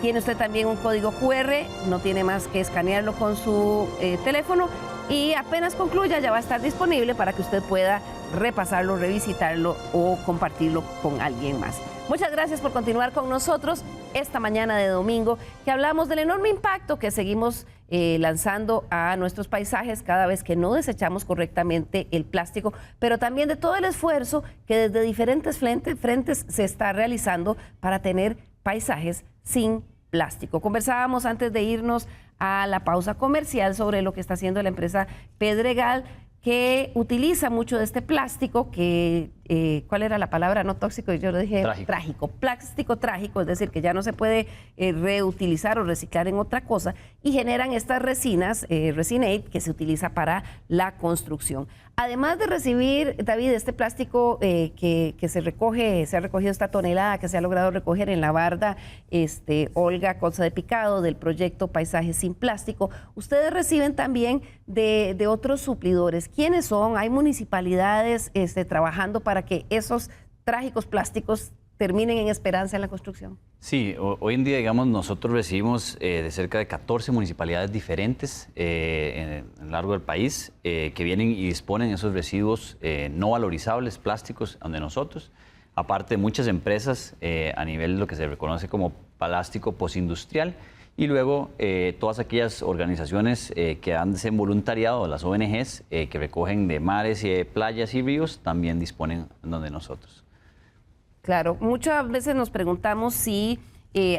Tiene usted también un código QR, no tiene más que escanearlo con su teléfono y apenas concluya ya va a estar disponible para que usted pueda repasarlo, revisitarlo o compartirlo con alguien más. Muchas gracias por continuar con nosotros esta mañana de domingo, que hablamos del enorme impacto que seguimos lanzando a nuestros paisajes cada vez que no desechamos correctamente el plástico, pero también de todo el esfuerzo que desde diferentes frentes se está realizando para tener paisajes sin plástico. Conversábamos antes de irnos a la pausa comercial sobre lo que está haciendo la empresa Pedregal, que utiliza mucho de este plástico que, ¿cuál era la palabra? No tóxico, yo lo dije trágico. Plástico trágico, es decir, que ya no se puede reutilizar o reciclar en otra cosa, y generan estas resinas, Resinate, que se utiliza para la construcción. Además de recibir, David, este plástico que se ha recogido esta tonelada que se ha logrado recoger en la barda Olga Cosa de Picado del proyecto Paisajes sin Plástico, ustedes reciben también de otros suplidores. ¿Quiénes son? ¿Hay municipalidades trabajando para que esos trágicos plásticos terminen en esperanza en la construcción? Sí, hoy en día, digamos, nosotros recibimos de cerca de 14 municipalidades diferentes en lo largo del país que vienen y disponen esos residuos no valorizables, plásticos, donde nosotros, aparte de muchas empresas a nivel de lo que se reconoce como plástico postindustrial, Y luego todas aquellas organizaciones que hacen voluntariado, las ONGs, que recogen de mares, playas y ríos, también disponen de nosotros. Claro, muchas veces nos preguntamos si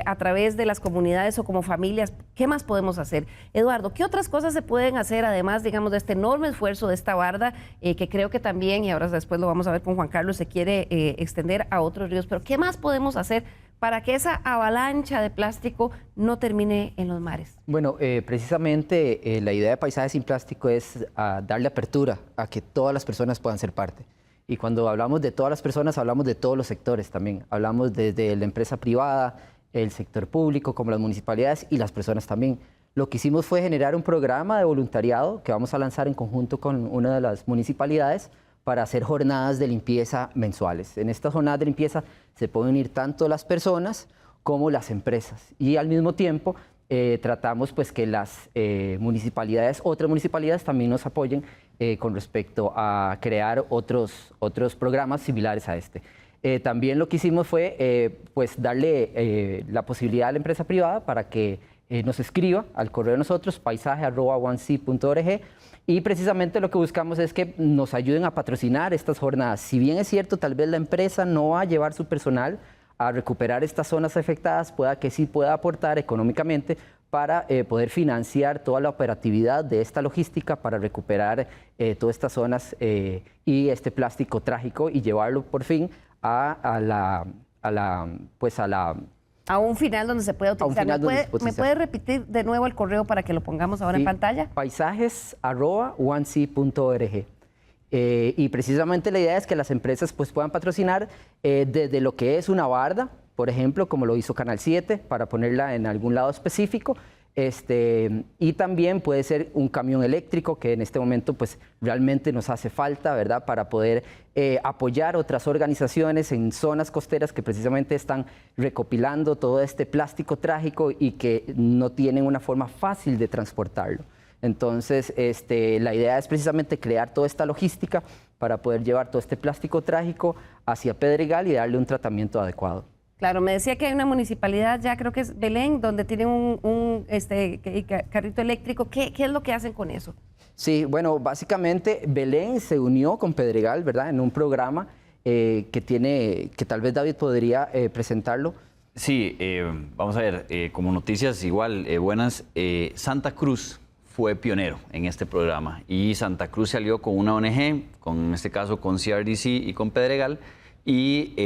a través de las comunidades o como familias, ¿qué más podemos hacer? Eduardo, ¿qué otras cosas se pueden hacer además, digamos, de este enorme esfuerzo de esta barda, que creo que también, y ahora después lo vamos a ver con Juan Carlos, se quiere extender a otros ríos, pero ¿qué más podemos hacer para que esa avalancha de plástico no termine en los mares? Bueno, precisamente la idea de Paisajes sin Plástico es darle apertura a que todas las personas puedan ser parte. Y cuando hablamos de todas las personas, hablamos de todos los sectores también. Hablamos desde la empresa privada, el sector público, como las municipalidades y las personas también. Lo que hicimos fue generar un programa de voluntariado que vamos a lanzar en conjunto con una de las municipalidades para hacer jornadas de limpieza mensuales. En estas jornadas de limpieza se pueden unir tanto las personas como las empresas. Y al mismo tiempo tratamos pues que las municipalidades, otras municipalidades también nos apoyen con respecto a crear otros programas similares a este. También lo que hicimos fue pues darle la posibilidad a la empresa privada para que nos escriba al correo de nosotros, paisaje@1c.org, y precisamente lo que buscamos es que nos ayuden a patrocinar estas jornadas. Si bien es cierto, tal vez la empresa no va a llevar su personal a recuperar estas zonas afectadas, pueda que sí pueda aportar económicamente para poder financiar toda la operatividad de esta logística para recuperar todas estas zonas y este plástico trágico y llevarlo por fin a un final donde se pueda utilizar. ¿Me puede repetir de nuevo el correo para que lo pongamos ahora en pantalla? Paisajes@1c.org. Y precisamente la idea es que las empresas pues puedan patrocinar desde lo que es una barda, por ejemplo, como lo hizo Canal 7, para ponerla en algún lado específico. Y también puede ser un camión eléctrico que en este momento pues realmente nos hace falta, ¿verdad? Para poder apoyar otras organizaciones en zonas costeras que precisamente están recopilando todo este plástico trágico y que no tienen una forma fácil de transportarlo. Entonces, la idea es precisamente crear toda esta logística para poder llevar todo este plástico trágico hacia Pedregal y darle un tratamiento adecuado. Claro, me decía que hay una municipalidad, ya creo que es Belén, donde tienen un carrito eléctrico. ¿Qué es lo que hacen con eso? Sí, bueno, básicamente Belén se unió con Pedregal, ¿verdad? En un programa que tal vez David podría presentarlo. Sí, vamos a ver, como noticias igual buenas, Santa Cruz fue pionero en este programa y Santa Cruz se alió con una ONG, en este caso con CRDC y con Pedregal, y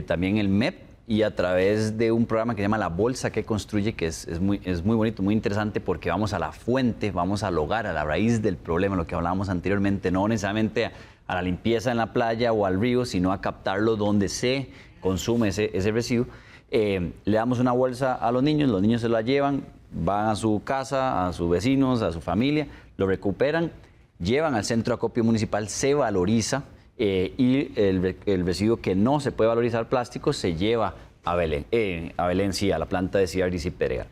también el MEP, y a través de un programa que se llama La Bolsa que Construye, que es muy bonito, muy interesante, porque vamos a la fuente, vamos al hogar, a la raíz del problema, lo que hablábamos anteriormente, no necesariamente a la limpieza en la playa o al río, sino a captarlo donde se consume ese residuo. Le damos una bolsa a los niños se la llevan, van a su casa, a sus vecinos, a su familia, lo recuperan, llevan al centro de acopio municipal, se valoriza, y el residuo que no se puede valorizar plástico se lleva a Belén, sí, a la planta de CRDC Pedregal.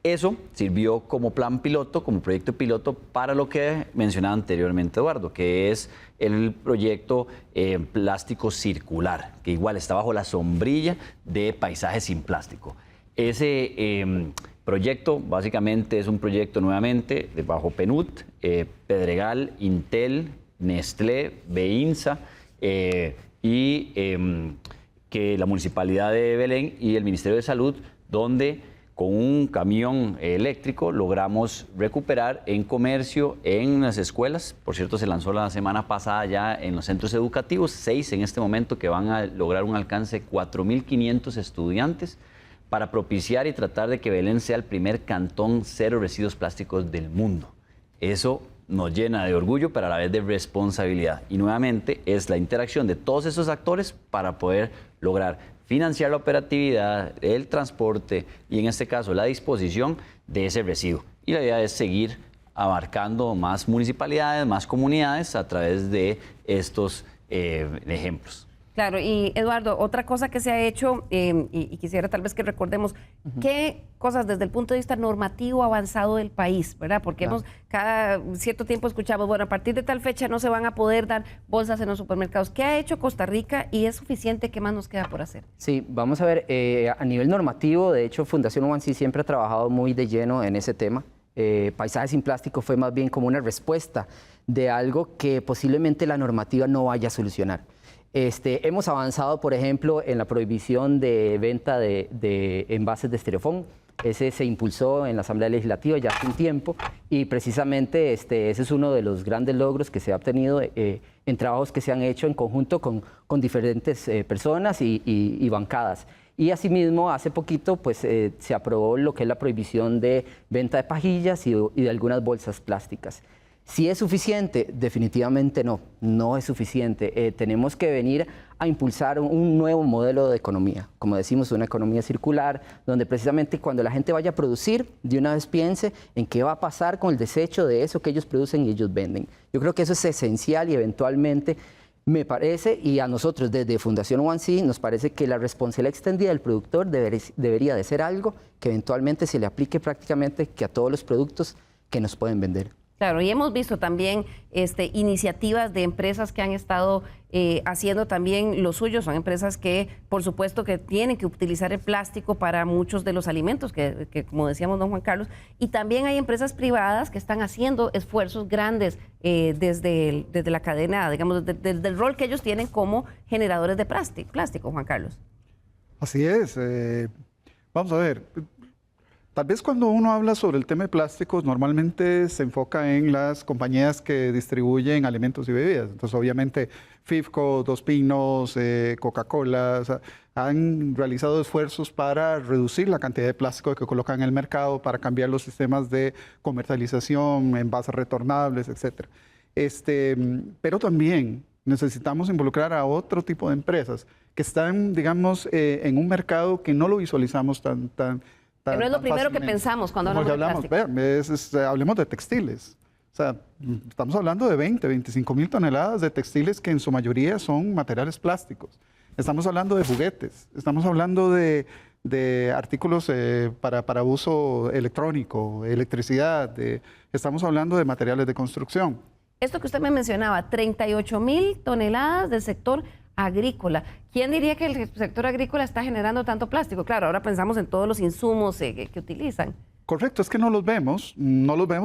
Eso sirvió como plan piloto, como proyecto piloto para lo que mencionaba anteriormente Eduardo, que es el proyecto Plástico Circular, que igual está bajo la sombrilla de Paisajes sin Plástico. Ese proyecto básicamente es un proyecto nuevamente bajo PNUD, Pedregal, Intel, Nestlé, BEINSA y que la Municipalidad de Belén y el Ministerio de Salud, donde con un camión eléctrico logramos recuperar en comercio, en las escuelas. Por cierto, se lanzó la semana pasada ya en los centros educativos, 6 en este momento, que van a lograr un alcance de 4.500 estudiantes para propiciar y tratar de que Belén sea el primer cantón cero residuos plásticos del mundo. Eso nos llena de orgullo, pero a la vez de responsabilidad. Y nuevamente es la interacción de todos esos actores para poder lograr financiar la operatividad, el transporte y en este caso la disposición de ese residuo. Y la idea es seguir abarcando más municipalidades, más comunidades a través de estos ejemplos. Claro, y Eduardo, otra cosa que se ha hecho, y quisiera tal vez que recordemos, ¿qué cosas desde el punto de vista normativo avanzado del país, verdad? Porque cada cierto tiempo escuchamos, bueno, a partir de tal fecha no se van a poder dar bolsas en los supermercados. ¿Qué ha hecho Costa Rica y es suficiente? ¿Qué más nos queda por hacer? Sí, vamos a ver, a nivel normativo, de hecho, Fundación One siempre ha trabajado muy de lleno en ese tema. Paisajes sin plástico fue más bien como una respuesta de algo que posiblemente la normativa no vaya a solucionar. Hemos avanzado, por ejemplo, en la prohibición de venta de envases de estirofoam. Ese se impulsó en la Asamblea Legislativa ya hace un tiempo y precisamente ese es uno de los grandes logros que se ha obtenido en trabajos que se han hecho en conjunto con diferentes personas y bancadas. Y asimismo, hace poquito pues, se aprobó lo que es la prohibición de venta de pajillas y de algunas bolsas plásticas. ¿Si es suficiente? Definitivamente no, no es suficiente. Tenemos que venir a impulsar un nuevo modelo de economía, como decimos, una economía circular, donde precisamente cuando la gente vaya a producir, de una vez piense en qué va a pasar con el desecho de eso que ellos producen y ellos venden. Yo creo que eso es esencial y eventualmente me parece, y a nosotros desde Fundación One nos parece que la responsabilidad extendida del productor debería de ser algo que eventualmente se le aplique prácticamente que a todos los productos que nos pueden vender. Claro, y hemos visto también iniciativas de empresas que han estado haciendo también lo suyo. Son empresas que, por supuesto, que tienen que utilizar el plástico para muchos de los alimentos, que como decíamos, don Juan Carlos. Y también hay empresas privadas que están haciendo esfuerzos grandes desde la cadena, digamos, desde el rol que ellos tienen como generadores de plástico, Juan Carlos. Así es. Vamos a ver. Tal vez cuando uno habla sobre el tema de plásticos, normalmente se enfoca en las compañías que distribuyen alimentos y bebidas. Entonces, obviamente, FIFCO, Dos Pinos, Coca-Cola, o sea, han realizado esfuerzos para reducir la cantidad de plástico que colocan en el mercado, para cambiar los sistemas de comercialización, envases retornables, etc. Pero también necesitamos involucrar a otro tipo de empresas que están, digamos, en un mercado que no lo visualizamos tan que no es lo primero que pensamos cuando hablamos de plástico. Hablemos de textiles. O sea, estamos hablando de 25 mil toneladas de textiles que en su mayoría son materiales plásticos. Estamos hablando de juguetes, estamos hablando de artículos para uso electrónico, electricidad, estamos hablando de materiales de construcción. Esto que usted me mencionaba, 38 mil toneladas del sector agrícola. ¿Quién diría que el sector agrícola está generando tanto plástico? Claro, ahora pensamos en todos los insumos que utilizan. Correcto, es que no los vemos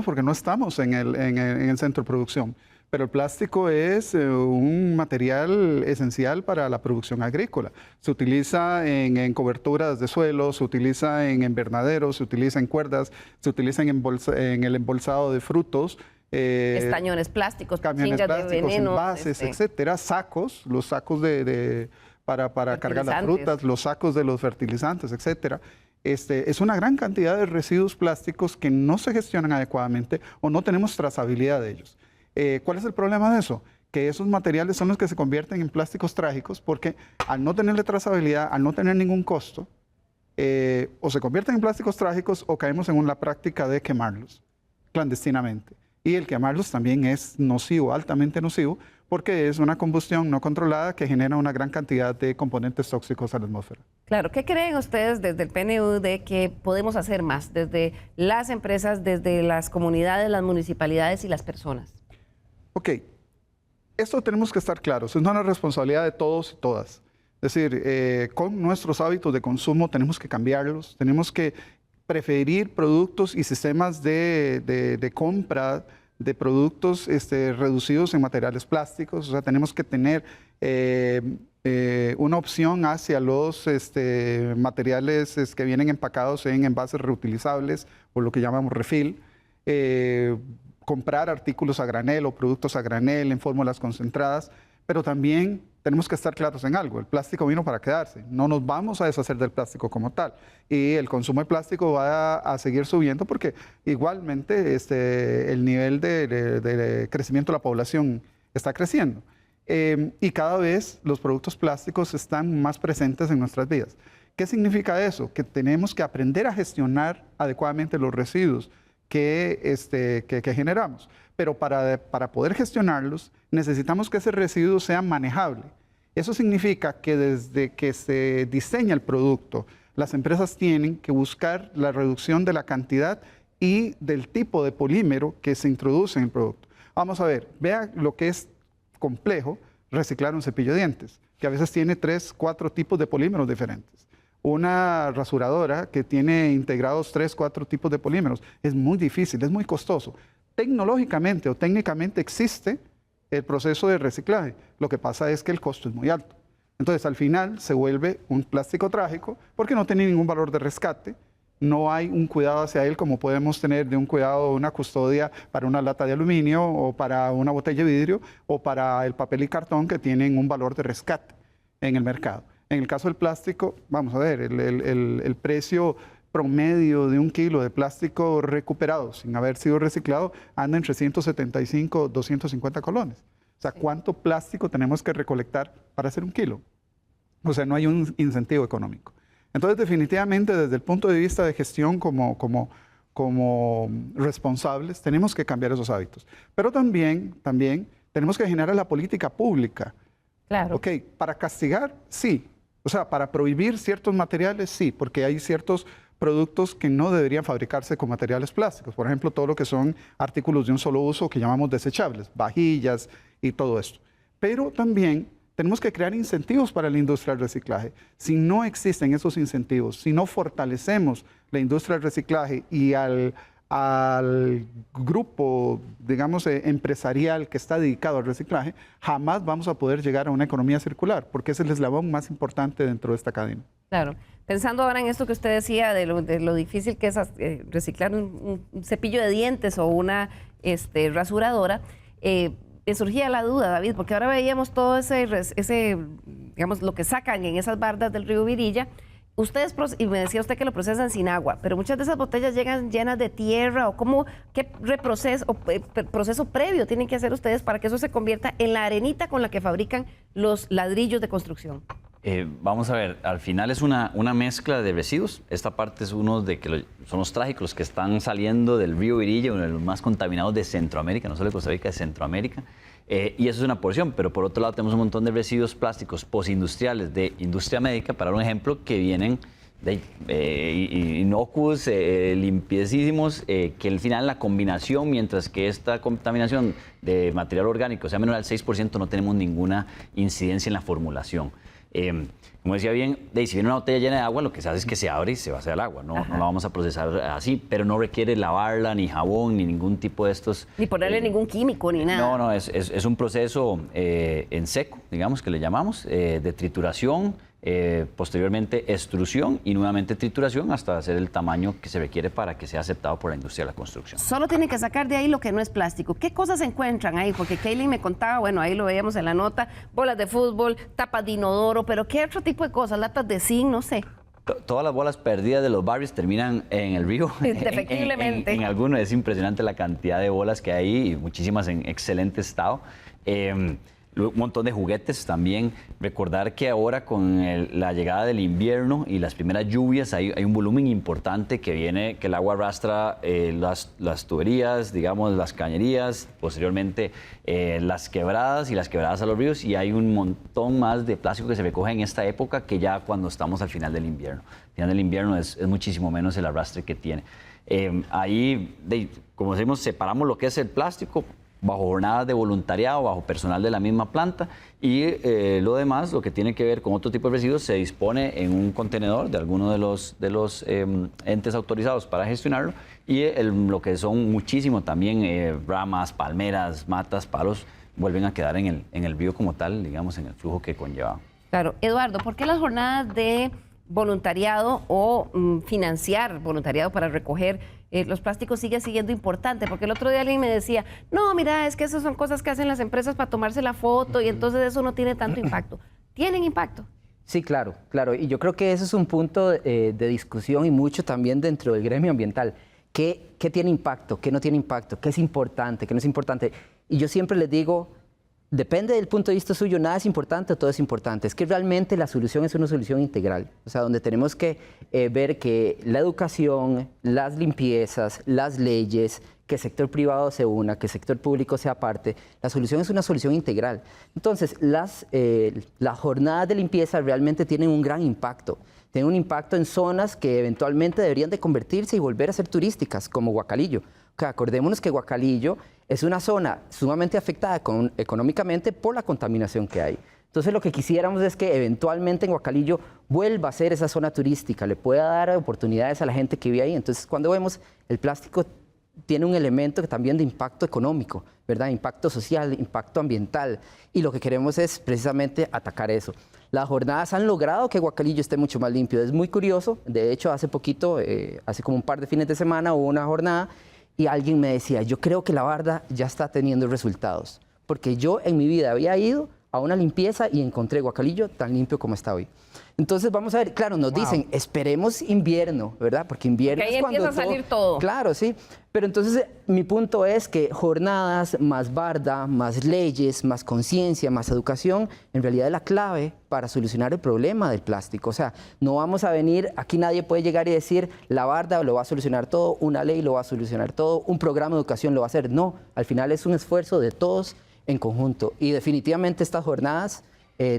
porque no estamos en el centro de producción. Pero el plástico es un material esencial para la producción agrícola. Se utiliza en coberturas de suelo, se utiliza en invernaderos, se utiliza en cuerdas, se utiliza en el embolsado de frutos. Estañones plásticos, camiones plásticos, de venenos, envases, etcétera, sacos, los sacos para cargar las frutas, los sacos de los fertilizantes, etcétera. Es una gran cantidad de residuos plásticos que no se gestionan adecuadamente o no tenemos trazabilidad de ellos. ¿Cuál es el problema de eso? Que esos materiales son los que se convierten en plásticos trágicos porque al no tenerle trazabilidad, al no tener ningún costo, o se convierten en plásticos trágicos o caemos en la práctica de quemarlos clandestinamente. Y el quemarlos también es nocivo, altamente nocivo, porque es una combustión no controlada que genera una gran cantidad de componentes tóxicos a la atmósfera. Claro, ¿qué creen ustedes desde el PNUD de que podemos hacer más desde las empresas, desde las comunidades, las municipalidades y las personas? Ok, esto tenemos que estar claros, es una responsabilidad de todos y todas. Es decir, con nuestros hábitos de consumo tenemos que cambiarlos, tenemos que preferir productos y sistemas de compra de productos reducidos en materiales plásticos. O sea, tenemos que tener una opción hacia los materiales que vienen empacados en envases reutilizables o lo que llamamos refill. Comprar artículos a granel o productos a granel en fórmulas concentradas, pero también tenemos que estar claros en algo, el plástico vino para quedarse, no nos vamos a deshacer del plástico como tal y el consumo de plástico va a seguir subiendo porque igualmente el nivel de crecimiento de la población está creciendo y cada vez los productos plásticos están más presentes en nuestras vidas. ¿Qué significa eso? Que tenemos que aprender a gestionar adecuadamente los residuos que generamos. Pero para poder gestionarlos, necesitamos que ese residuo sea manejable. Eso significa que desde que se diseña el producto, las empresas tienen que buscar la reducción de la cantidad y del tipo de polímero que se introduce en el producto. Vamos a ver, vea lo que es complejo reciclar un cepillo de dientes, que a veces tiene 3, 4 tipos de polímeros diferentes. Una rasuradora que tiene integrados 3, 4 tipos de polímeros. Es muy difícil, es muy costoso. Tecnológicamente o técnicamente existe el proceso de reciclaje. Lo que pasa es que el costo es muy alto. Entonces, al final se vuelve un plástico trágico porque no tiene ningún valor de rescate. No hay un cuidado hacia él como podemos tener de un cuidado, una custodia para una lata de aluminio o para una botella de vidrio o para el papel y cartón que tienen un valor de rescate en el mercado. En el caso del plástico, vamos a ver, el precio promedio de 1 kilo de plástico recuperado sin haber sido reciclado anda entre 175 y 250 colones. O sea, ¿cuánto plástico tenemos que recolectar para hacer 1 kilo? O sea, no hay un incentivo económico. Entonces, definitivamente, desde el punto de vista de gestión como responsables, tenemos que cambiar esos hábitos. Pero también tenemos que generar la política pública. Claro. Ok, para castigar, sí. O sea, para prohibir ciertos materiales, sí, porque hay ciertos productos que no deberían fabricarse con materiales plásticos. Por ejemplo, todo lo que son artículos de un solo uso que llamamos desechables, vajillas y todo esto. Pero también tenemos que crear incentivos para la industria del reciclaje. Si no existen esos incentivos, si no fortalecemos la industria del reciclaje y al grupo, digamos, empresarial que está dedicado al reciclaje, jamás vamos a poder llegar a una economía circular, porque es el eslabón más importante dentro de esta cadena. Claro. Pensando ahora en esto que usted decía de lo difícil que es reciclar un cepillo de dientes o una rasuradora, me surgía la duda, David, porque ahora veíamos todo ese, digamos, lo que sacan en esas bardas del río Virilla. Ustedes, y me decía usted que lo procesan sin agua, pero muchas de esas botellas llegan llenas de tierra, o ¿qué proceso previo tienen que hacer ustedes para que eso se convierta en la arenita con la que fabrican los ladrillos de construcción? Vamos a ver, al final es una mezcla de residuos. Esta parte es uno de que son los trágicos, los que están saliendo del río Virilla, uno de los más contaminados de Centroamérica, no solo de Costa Rica, de Centroamérica. Y eso es una porción, pero por otro lado tenemos un montón de residuos plásticos postindustriales de industria médica, para un ejemplo, que vienen de inocuos, limpiecísimos, que al final la combinación, mientras que esta contaminación de material orgánico sea menor al 6%, no tenemos ninguna incidencia en la formulación. Como decía bien, si viene una botella llena de agua, lo que se hace es que se abre y se vacía el agua, no la vamos a procesar así, pero no requiere lavarla, ni jabón, ni ningún tipo de estos... Ni ponerle ningún químico, ni nada. No, es un proceso en seco, digamos, que le llamamos, de trituración, posteriormente extrusión y nuevamente trituración hasta hacer el tamaño que se requiere para que sea aceptado por la industria de la construcción. Solo tienen que sacar de ahí lo que no es plástico. ¿Qué cosas se encuentran ahí? Porque Kaylin me contaba, bueno, ahí lo veíamos en la nota, bolas de fútbol, tapas de inodoro, pero ¿qué otro tipo de cosas? Latas de zinc, no sé. Todas las bolas perdidas de los barrios terminan en el río. Efectivamente. En algunos es impresionante la cantidad de bolas que hay y muchísimas en excelente estado. Un montón de juguetes también. Recordar que ahora con la llegada del invierno y las primeras lluvias hay un volumen importante que viene, que el agua arrastra las tuberías, digamos, las cañerías, posteriormente las quebradas y las quebradas a los ríos, y hay un montón más de plástico que se recoge en esta época que ya cuando estamos al final del invierno. Al final del invierno es muchísimo menos el arrastre que tiene. Ahí, como decimos, separamos lo que es el plástico bajo jornadas de voluntariado, bajo personal de la misma planta, y lo demás, lo que tiene que ver con otro tipo de residuos, se dispone en un contenedor de alguno de los entes autorizados para gestionarlo, y lo que son muchísimo también ramas, palmeras, matas, palos, vuelven a quedar en el río como tal, digamos, en el flujo que conlleva. Claro. Eduardo, ¿por qué las jornadas de voluntariado o financiar voluntariado para recoger los plásticos sigue siendo importante? Porque el otro día alguien me decía, no, mira, es que esas son cosas que hacen las empresas para tomarse la foto y entonces eso no tiene tanto impacto. ¿Tienen impacto? Sí, claro. Y yo creo que ese es un punto de discusión y mucho también dentro del gremio ambiental. ¿Qué tiene impacto? ¿Qué no tiene impacto? ¿Qué es importante? ¿Qué no es importante? Y yo siempre les digo, depende del punto de vista suyo, nada es importante o todo es importante. Es que realmente la solución es una solución integral, o sea, donde tenemos que ver que la educación, las limpiezas, las leyes, que el sector privado se una, que el sector público sea parte. La solución es una solución integral. Entonces, las jornadas de limpieza realmente tienen un gran impacto. Tienen un impacto en zonas que eventualmente deberían de convertirse y volver a ser turísticas, como Guacalillo. Acordémonos que Guacalillo es una zona sumamente afectada económicamente por la contaminación que hay. Entonces lo que quisiéramos es que eventualmente en Guacalillo vuelva a ser esa zona turística, le pueda dar oportunidades a la gente que vive ahí. Entonces cuando vemos el plástico tiene un elemento también de impacto económico, ¿verdad? Impacto social, impacto ambiental. Y lo que queremos es precisamente atacar eso. Las jornadas han logrado que Guacalillo esté mucho más limpio. Es muy curioso. De hecho, hace poquito, hace como un par de fines de semana, hubo una jornada y alguien me decía, yo creo que la barda ya está teniendo resultados. Porque yo en mi vida había ido a una limpieza y encontré Guacalillo tan limpio como está hoy. Entonces vamos a ver, claro, nos dicen, esperemos invierno, ¿verdad? Porque invierno porque ahí es cuando empieza a salir todo. Claro, sí. Pero entonces mi punto es que jornadas, más barda, más leyes, más conciencia, más educación, en realidad es la clave para solucionar el problema del plástico. O sea, no vamos a venir, aquí nadie puede llegar y decir, la barda lo va a solucionar todo, una ley lo va a solucionar todo, un programa de educación lo va a hacer. No, al final es un esfuerzo de todos en conjunto. Y definitivamente estas jornadas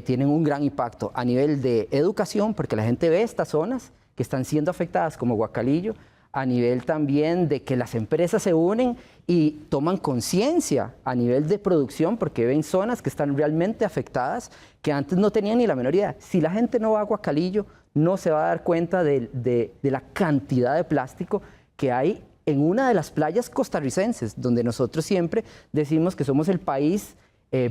tienen un gran impacto a nivel de educación, porque la gente ve estas zonas que están siendo afectadas como Guacalillo, a nivel también de que las empresas se unen y toman conciencia a nivel de producción, porque ven zonas que están realmente afectadas, que antes no tenían ni la menor idea. Si la gente no va a Guacalillo, no se va a dar cuenta de la cantidad de plástico que hay en una de las playas costarricenses, donde nosotros siempre decimos que somos el país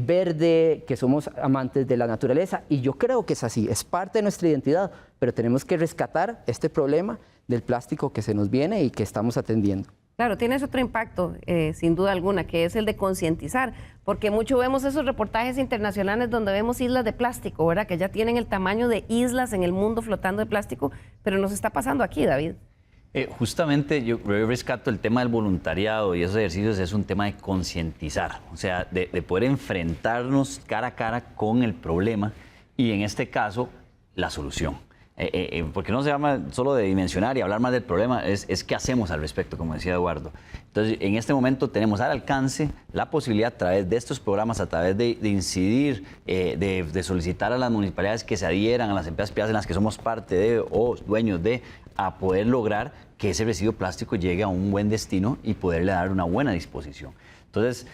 verde, que somos amantes de la naturaleza, y yo creo que es así, es parte de nuestra identidad, pero tenemos que rescatar este problema del plástico que se nos viene y que estamos atendiendo. Claro, tienes otro impacto, sin duda alguna, que es el de concientizar, porque mucho vemos esos reportajes internacionales donde vemos islas de plástico, ¿verdad? Que ya tienen el tamaño de islas en el mundo flotando de plástico, pero nos está pasando aquí, David. Justamente yo rescato el tema del voluntariado y esos ejercicios es un tema de concientizar, o sea, de poder enfrentarnos cara a cara con el problema y en este caso la solución. Porque no se llama solo de dimensionar y hablar más del problema, es qué hacemos al respecto, como decía Eduardo. Entonces, en este momento tenemos al alcance la posibilidad a través de estos programas, a través de incidir, de solicitar a las municipalidades que se adhieran a las empresas privadas en las que somos parte de o dueños de, a poder lograr que ese residuo plástico llegue a un buen destino y poderle dar una buena disposición. Entonces,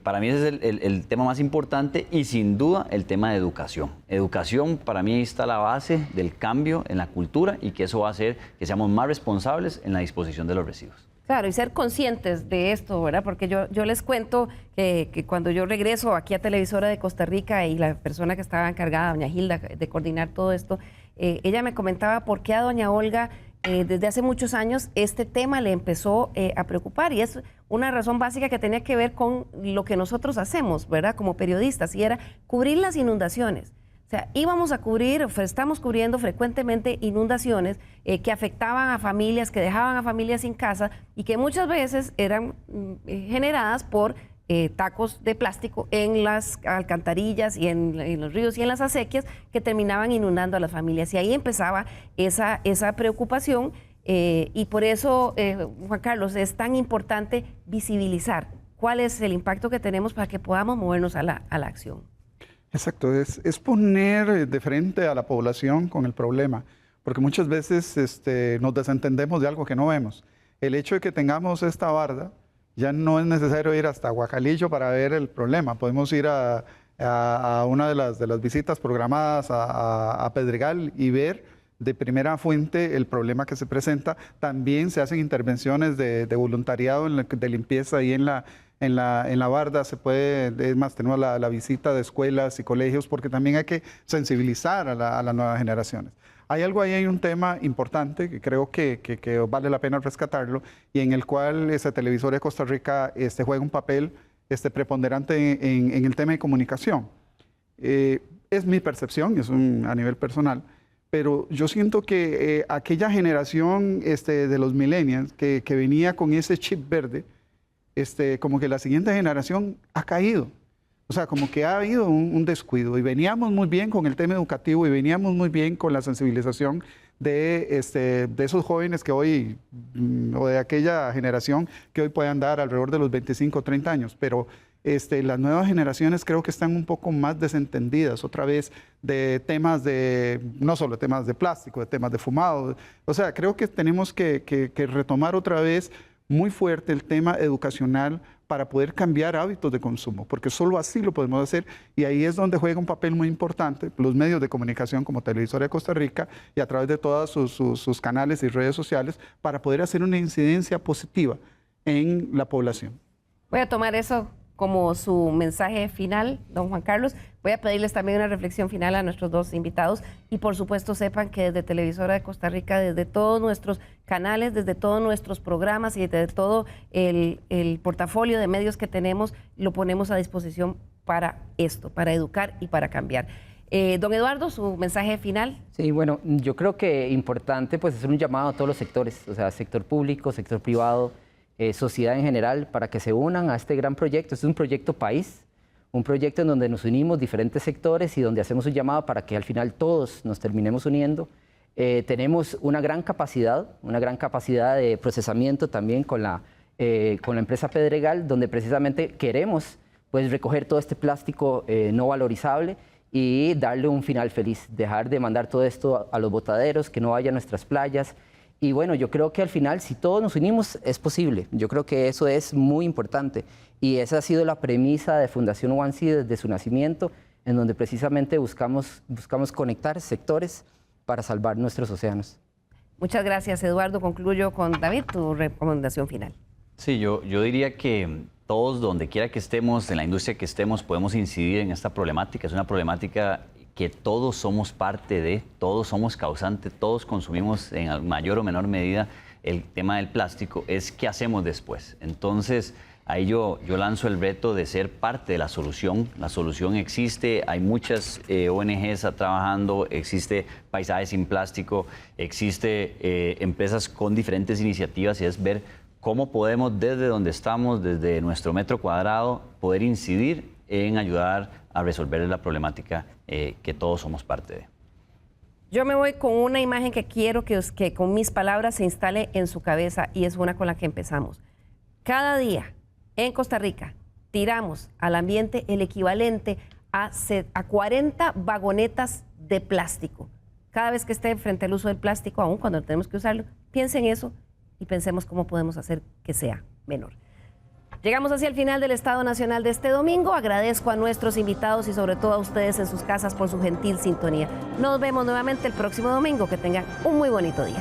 para mí ese es el tema más importante y sin duda el tema de educación. Educación para mí está la base del cambio en la cultura y que eso va a hacer que seamos más responsables en la disposición de los residuos. Claro, y ser conscientes de esto, ¿verdad? Porque yo les cuento que cuando yo regreso aquí a Televisora de Costa Rica y la persona que estaba encargada, doña Hilda, de coordinar todo esto, ella me comentaba por qué a doña Olga desde hace muchos años este tema le empezó a preocupar y es una razón básica que tenía que ver con lo que nosotros hacemos, ¿verdad? Como periodistas, y era cubrir las inundaciones. O sea, íbamos a cubrir, estamos cubriendo frecuentemente inundaciones que afectaban a familias, que dejaban a familias sin casa y que muchas veces eran generadas por tacos de plástico en las alcantarillas y en los ríos y en las acequias que terminaban inundando a las familias. Y ahí empezaba esa preocupación y por eso, Juan Carlos, es tan importante visibilizar cuál es el impacto que tenemos para que podamos movernos a la acción. Exacto, es poner de frente a la población con el problema, porque muchas veces nos desentendemos de algo que no vemos. El hecho de que tengamos esta barda, ya no es necesario ir hasta Guacalillo para ver el problema. Podemos ir a una de las visitas programadas a Pedregal y ver de primera fuente el problema que se presenta. También se hacen intervenciones de voluntariado de limpieza ahí en la barda. Se puede, es más, tenemos la visita de escuelas y colegios porque también hay que sensibilizar a las nuevas generaciones. Hay algo ahí, hay un tema importante que creo que vale la pena rescatarlo y en el cual Televisora de Costa Rica juega un papel preponderante en el tema de comunicación. Es mi percepción, a nivel personal, pero yo siento que aquella generación de los millennials que venía con ese chip verde, como que la siguiente generación ha caído. O sea, como que ha habido un descuido y veníamos muy bien con el tema educativo y veníamos muy bien con la sensibilización de esos jóvenes que hoy, o de aquella generación que hoy puede andar alrededor de los 25 o 30 años, pero las nuevas generaciones creo que están un poco más desentendidas otra vez de temas no solo temas de plástico, de temas de fumado. O sea, creo que tenemos que retomar otra vez muy fuerte el tema educacional para poder cambiar hábitos de consumo, porque solo así lo podemos hacer, y ahí es donde juega un papel muy importante los medios de comunicación como Televisora de Costa Rica y a través de todos sus canales y redes sociales para poder hacer una incidencia positiva en la población. Voy a tomar eso como su mensaje final, don Juan Carlos. Voy a pedirles también una reflexión final a nuestros dos invitados y por supuesto sepan que desde Televisora de Costa Rica, desde todos nuestros canales, desde todos nuestros programas y desde todo el portafolio de medios que tenemos, lo ponemos a disposición para esto, para educar y para cambiar. Don Eduardo, su mensaje final. Sí, bueno, yo creo que importante pues hacer un llamado a todos los sectores, o sea, sector público, sector privado, sociedad en general, para que se unan a este gran proyecto. Este es un proyecto país, un proyecto en donde nos unimos diferentes sectores y donde hacemos un llamado para que al final todos nos terminemos uniendo. Tenemos una gran capacidad de procesamiento también con la empresa Pedregal, donde precisamente queremos pues recoger todo este plástico no valorizable y darle un final feliz, dejar de mandar todo esto a los botaderos, que no vaya a nuestras playas. Y bueno, yo creo que al final, si todos nos unimos, es posible. Yo creo que eso es muy importante. Y esa ha sido la premisa de Fundación One Sea desde su nacimiento, en donde precisamente buscamos conectar sectores para salvar nuestros océanos. Muchas gracias, Eduardo. Concluyo con David, tu recomendación final. Sí, yo diría que todos, donde quiera que estemos, en la industria que estemos, podemos incidir en esta problemática. Es una problemática que todos somos parte de, todos somos causantes, todos consumimos en mayor o menor medida el tema del plástico. Es qué hacemos después. Entonces, ahí yo lanzo el reto de ser parte de la solución. La solución existe, hay muchas ONGs trabajando, existe Paisajes Sin Plástico, existe empresas con diferentes iniciativas, y es ver cómo podemos desde donde estamos, desde nuestro metro cuadrado, poder incidir en ayudar a resolver la problemática que todos somos parte de. Yo me voy con una imagen que quiero que con mis palabras se instale en su cabeza, y es una con la que empezamos. Cada día en Costa Rica tiramos al ambiente el equivalente a 40 vagonetas de plástico. Cada vez que esté frente al uso del plástico, aún cuando tenemos que usarlo, piensen eso y pensemos cómo podemos hacer que sea menor. Llegamos hacia el final del Estado Nacional de este domingo. Agradezco a nuestros invitados y sobre todo a ustedes en sus casas por su gentil sintonía. Nos vemos nuevamente el próximo domingo. Que tengan un muy bonito día.